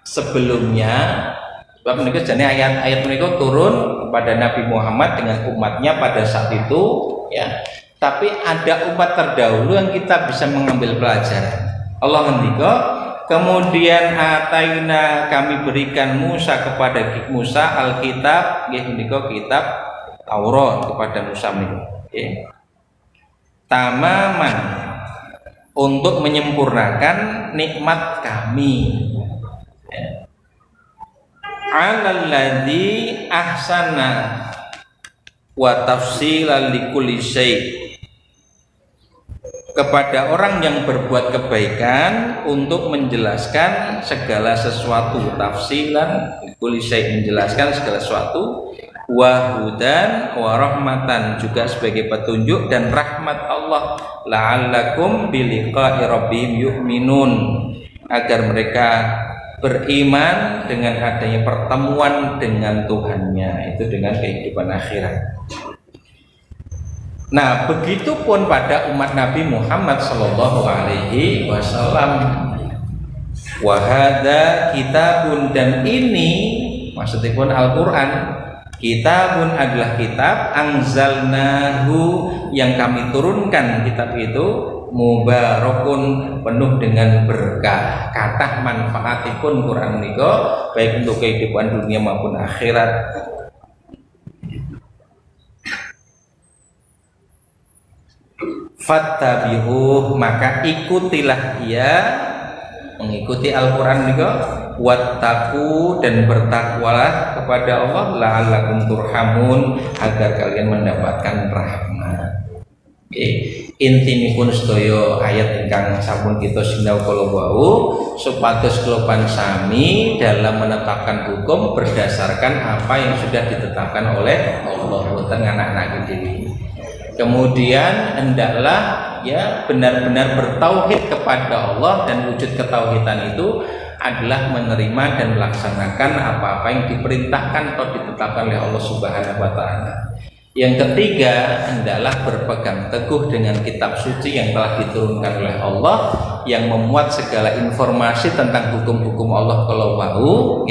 sebelumnya, sebab mereka jadi ayat-ayat mereka turun kepada Nabi Muhammad dengan umatnya pada saat itu ya. Tapi ada umat terdahulu yang kita bisa mengambil pelajaran. Allah ngendika, kemudian ataina, kami berikan Musa kepada Musa Alkitab, ngendika kitab Taurat kepada Musa menika. Tamaman, untuk menyempurnakan nikmat kami. Alalladzi ahsana wa tafsilan likulli syai', kepada orang yang berbuat kebaikan untuk menjelaskan segala sesuatu. Tafsilan likulli syai', menjelaskan segala sesuatu. Wa hudan wa rahmatan, juga sebagai petunjuk dan rahmat Allah. La'allakum biliqa'i rabbihim yu'minun, agar mereka beriman dengan adanya pertemuan dengan Tuhannya, itu dengan kehidupan akhirat. Nah, begitupun pada umat Nabi Muhammad Sallallahu Alaihi Wasallam. Wahada kitabun, dan ini maksudnya pun Al-Quran. Kitabun adalah kitab anzalnahu, yang kami turunkan kitab itu, mubarakun, penuh dengan berkah. Kathah manfaatipun Quran menika baik untuk kehidupan dunia maupun akhirat. Fattabi'uh, maka ikutilah ia, mengikuti Al-Quran juga, wattaqu, dan bertakwalah kepada Allah, la'allakum turhamun, agar kalian mendapatkan rahmat. Intinipun sedaya ayat ingkang sampun kita sinau kala wau, supados kula sami dalam menetapkan hukum berdasarkan apa yang sudah ditetapkan oleh Allah, boten anak-anak dhewe. Kemudian hendaklah ya benar-benar bertauhid kepada Allah, dan wujud ketauhidan itu adalah menerima dan melaksanakan apa-apa yang diperintahkan atau ditetapkan oleh Allah Subhanahu wa taala. Yang ketiga, hendaklah berpegang teguh dengan kitab suci yang telah diturunkan oleh Allah, yang memuat segala informasi tentang hukum-hukum Allah kalau wau,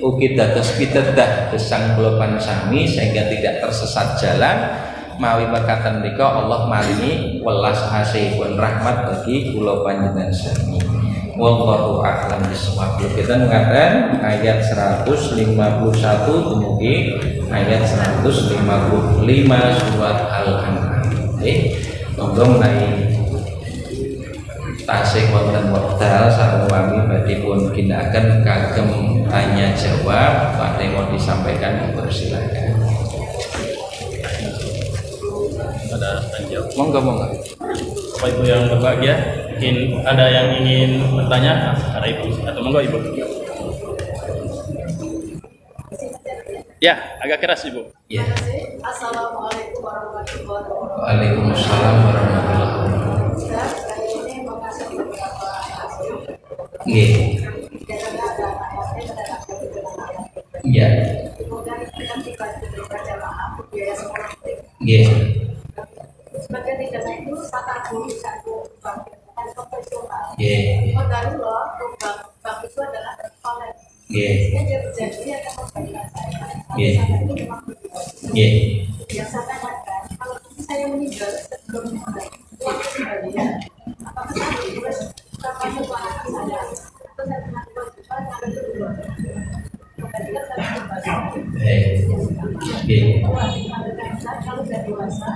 ugi dados pitedah gesang kula sami sehingga tidak tersesat jalan. Mawi berkatan menika Allah maringi welas asih pun rahmat bagi kula panjenengan sami. Wallahu a'lam bishawab. Kita mengatakan ayat 151 dumugi ayat 155 surat Al-An'am. Monggo menawi tasih wonten wekdal sareng wami badhe pun ginakaken kagem tanya jawab, Pak mau disampaikan, dipersilakan. Ada tanya. Monggo. Bapak Ibu yang berbahagia, mungkin ada yang ingin bertanya, ada Ibu atau monggo Ibu. Ya, agak keras Ibu. Ya. Assalamualaikum warahmatullahi wabarakatuh. Waalaikumsalam warahmatullahi wabarakatuh. Saya ini mengasih beberapa hasil. Nggih. Iya. Kemudian kita tiba-tiba jamaah biaya sekolah. Nggih. Sebagai tidaknya itu satu bank konvensional. Nggih. Modal loh, bank itu adalah oleh. Nggih. Dia berjanji akan memberikan saya. Nggih. Nggih. Yang saya tanyakan, kalau saya meninggal sebelum meninggal, uang kembalian, apakah saya harus kapan keuangan saya? Atau saya pernah kewajiban ada kedua? Kembalian saya kembali. Kalau sudah dewasa,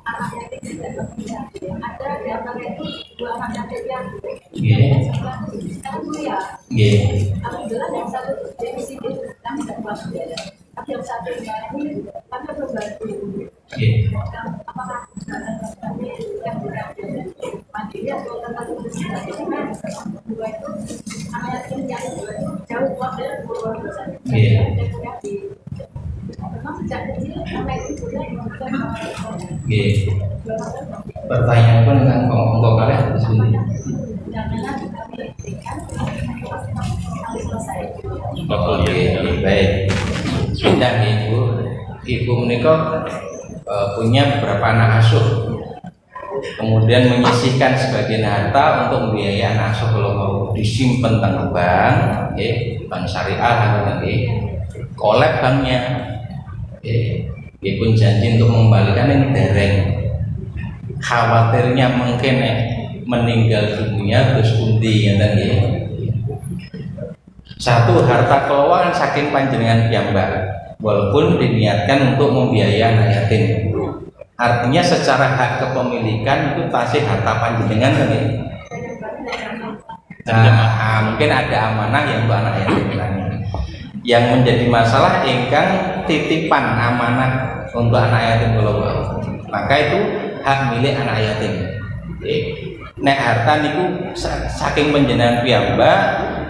anak yatim tidak bisa. Ada di antara itu dua anak yatim yang sekarang kuliah. Alhamdulillah yang satu defisit kami tidak masuk ya. Tapi yang satu ini kami belum bantu. Apakah kami yang mandiri atau terlalu besar? Dua itu anak yatim yang jauh kuat dari keluarga saya. Memang sejak kecil anak itu sudah Pertanyaan pun dengan kelompok kalian di sini. Oke, baik. Sudah Ibu menikah punya beberapa anak asuh, kemudian menyisihkan sebagian harta untuk membiayai anak asuh kalau mau disimpan teng bank, bank syariah nanti kolek banknya, dia pun janji untuk mengembalikan ini dereng. Khawatirnya mungkin meninggal dunia terus pundi ya tadi. Satu, harta keuangan saking panjenengan piyambak, walaupun diniatkan untuk membiayai anak yatim. Artinya secara hak kepemilikan itu tasih harta panjenengan tadi. Mungkin ada amanah yang untuk anak yatim lainnya. Yang menjadi masalah ingkang titipan amanah untuk anak yatim kalau maka itu hak milik anak yatim. Nek harta niku saking panjenengan piyambak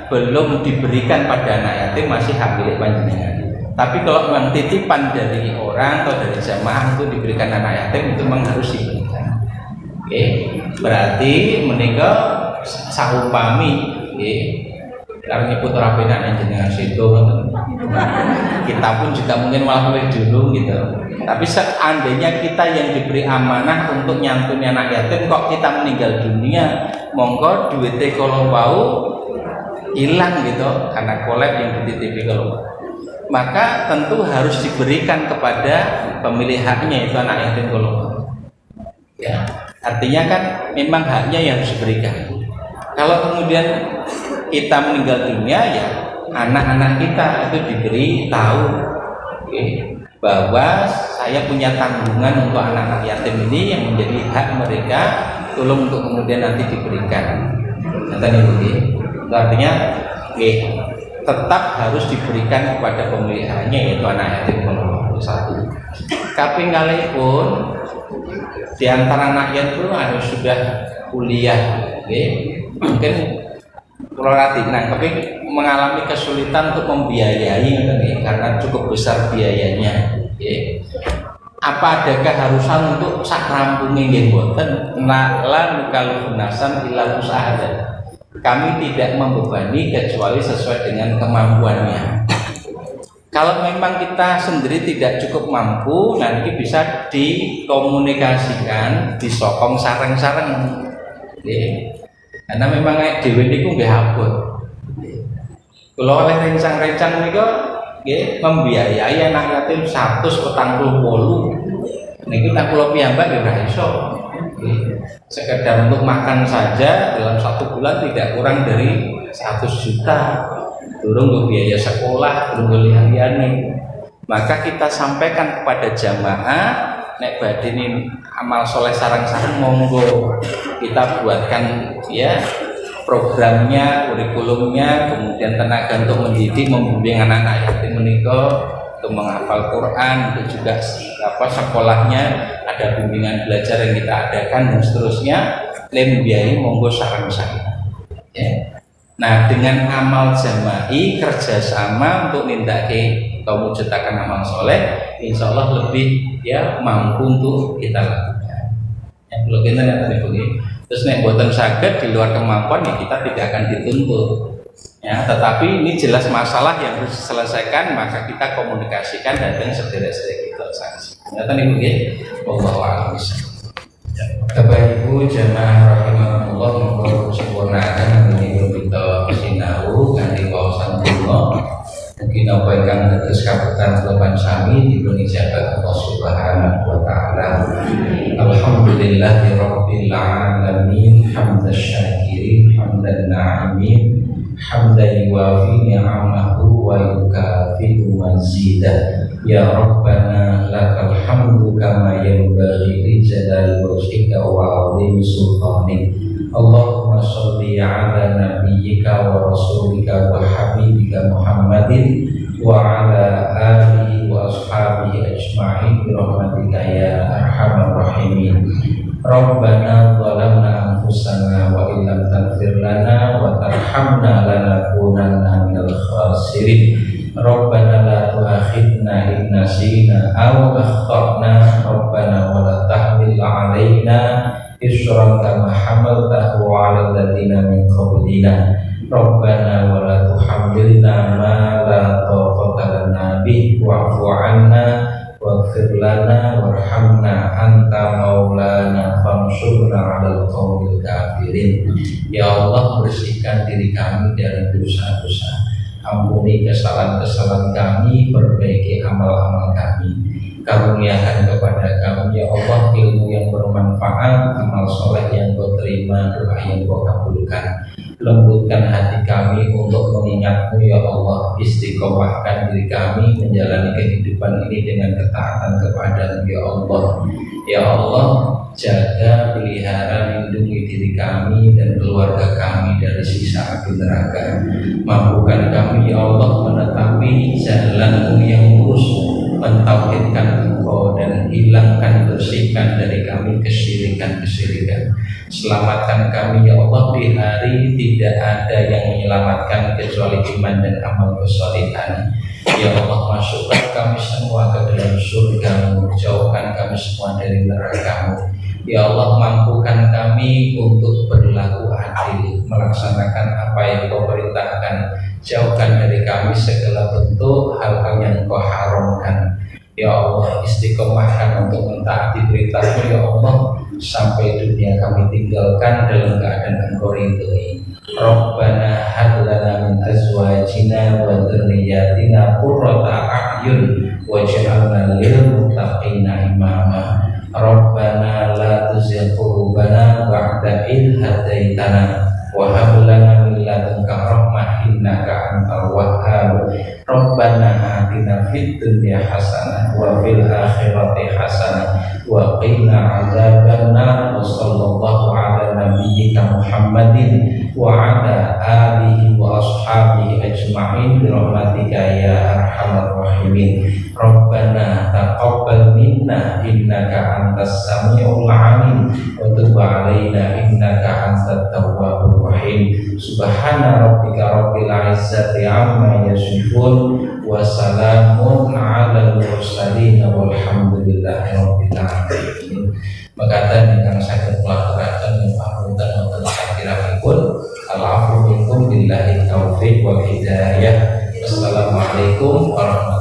belum diberikan pada anak yatim masih hak milik panjenengan. Tapi kalau memang titipan dari orang atau dari jamaah itu diberikan anak yatim itu memang harus diberikan. Berarti menika saupami karena nyebut rapinan yang jenengan situ Kita pun juga mungkin malah mulai dulu gitu. Tapi seandainya kita yang diberi amanah untuk nyantuni anak yatim kok kita meninggal dunia, monggo duitnya kalau mau hilang gitu karena kolab yang dititipi kalau, maka tentu harus diberikan kepada pemilik haknya, itu anak yatim kalau ya, artinya kan memang haknya yang harus diberikan. Kalau kemudian kita meninggal dunia, ya anak-anak kita itu diberi tahu bahwa saya punya tanggungan untuk anak-anak yatim ini yang menjadi hak mereka, tolong untuk kemudian nanti diberikan. Itu artinya tetap harus diberikan kepada pemilik haknya, yaitu anak yatim nomor 1. Tapi kalaupun di antara anak yatim itu harus sudah kuliah, mungkin tapi mengalami kesulitan untuk membiayai karena cukup besar biayanya. Apa ada keharusan untuk sak rampungnya nggih mboten? La nukallifu nafsan illa wus'aha. Kami tidak membebani kecuali sesuai dengan kemampuannya. Kalau memang kita sendiri tidak cukup mampu, nanti bisa dikomunikasikan, disokong sareng-sareng. Karena memang dhewe niku nggih abot. Kula oleh rencang-rencang niku nggih membiayai anak yatim 148. Niku tak kula piyambak nggih ora iso. Sekedar untuk makan saja dalam 1 bulan tidak kurang dari 100 juta. Durung untuk biaya sekolah, durung liyane. Maka kita sampaikan kepada jamaah, nek badhe ini amal soleh sarang-sarang monggo kita buatkan ya programnya, kurikulumnya, kemudian tenaga untuk mendidik, membimbing anak-anak yatim menika untuk menghafal Quran, untuk juga sekolahnya ada bimbingan belajar yang kita adakan dan seterusnya. Membiayai monggo sarang-sarang. Ya. Nah, dengan amal jama'i kerjasama untuk nindaki atau menciptakan amal soleh, insya Allah lebih ya mampu untuk kita lakukan. Ya, kalau kita nanti begini, terus nek buatan saged di luar kemampuan ya kita tidak akan dituntut. Ya, tetapi ini jelas masalah yang harus diselesaikan, maka kita komunikasikan dan sederek-sederek kita sanksi. Ternyata nih begini, wallahu a'lam bishawab. Bapak Ibu jamaah rahimahullah, monggo sempurnakan ini kita sinau kanthi wawasan kula. Mungkin apa ingkang dados kabetan kula sami dipun ijabat Allah Subhanahu wa taala. Alhamdulillahirabbil alamin, hamdasy syakirin, hamdan na'imin, hamdan yuwafi ni'amahu wa yukafi'u mazidah. Ya Rabbana lakal hamdu kama yanbaghi li jalali wajhika wa 'azimi sultanik. Allahumma sholli ala nabiyyika wa rasulika wa habibika Muhammadin wa ala alihi wa ashabihi ajma'in bi rahmatika ya arhamar rahimin. Rabbana zalamna anfusana wa illam taghfir lana wa tarhamna lanakunanna minal khasirin. Rabbana la tu'akhidna in nasina aw akhtana. Rabbana wa la tahmil 'alaina isran kama hamaltahu 'alal ladzina min qablina. Rabbana wa la tuhammilna ma la taqata lana bihi wa'fu 'anna waghfir lana warhamna anta maulana fansurna 'alal qaumil kafirin. Ya Allah, bersihkan diri kami dari dosa-dosa, ampuni kesalahan-kesalahan kami, perbaiki amal-amal kami, karuniakan kepada kami ya Allah ilmu yang bermanfaat, amal soleh yang Kau terima, doa yang Kau kabulkan. Lembutkan hati kami untuk mengingat-Mu ya Allah, istiqomahkan diri kami menjalani kehidupan ini dengan ketaatan kepada-Mu ya Allah. Ya Allah, jaga, pelihara, lindungi diri kami dan keluarga kami dari siksa api neraka. Mampukan kami ya Allah menetapi jalan-Mu yang lurus, mentauhidkan Engkau dan hilangkan, bersihkan dari kami kesyirikan-kesyirikan. Selamatkan kami ya Allah di hari tidak ada yang menyelamatkan kecuali iman dan amal kesalihan. Ya Allah, masukkan kami semua ke dalam surga-Mu, jauhkan kami semua dari neraka-Mu. Ya Allah, mampukan kami untuk berlaku adil, melaksanakan apa yang Kau perintahkan, jauhkan dari kami segala bentuk hal-hal yang Engkau haramkan. Ya Allah, istiqomahkan untuk mentaati perintah-Mu ya Allah, sampai dunia kami tinggalkan dalam keadaan Engkau ridhoi. Rabbana hab lana min azwajina wa dzurriyyatina qurrata a'yun waj'alna lil muttaqina imama. Rabbana la tuzigh qulubana ba'da idh hadaitana wa hab lana min ladunka rahmah innaka antal wahhab. Rabbana atina fid dunya hasanah wa fil akhirati hasanah wa qina adzabannar. Wa sallallahu ala nabiyyika Muhammadin wa ala alihi wa ashabihi ajma'in bi rahmatika ya arhamar rahimin. Rabbana taqabbal minna innaka antas samiul alim wa tub alaina innaka antat tawwabur rahim. Subhana rabbika rabbil izzati amma yasifun wa salamun alal mursalin walhamdulillahi rabbil alamin. Makatan ingkang saged pelakuraken pamunten wonten sakiranipun. Al-afu minkum billahi taufiq wal hidayah. Wassalamualaikum warahmatullahi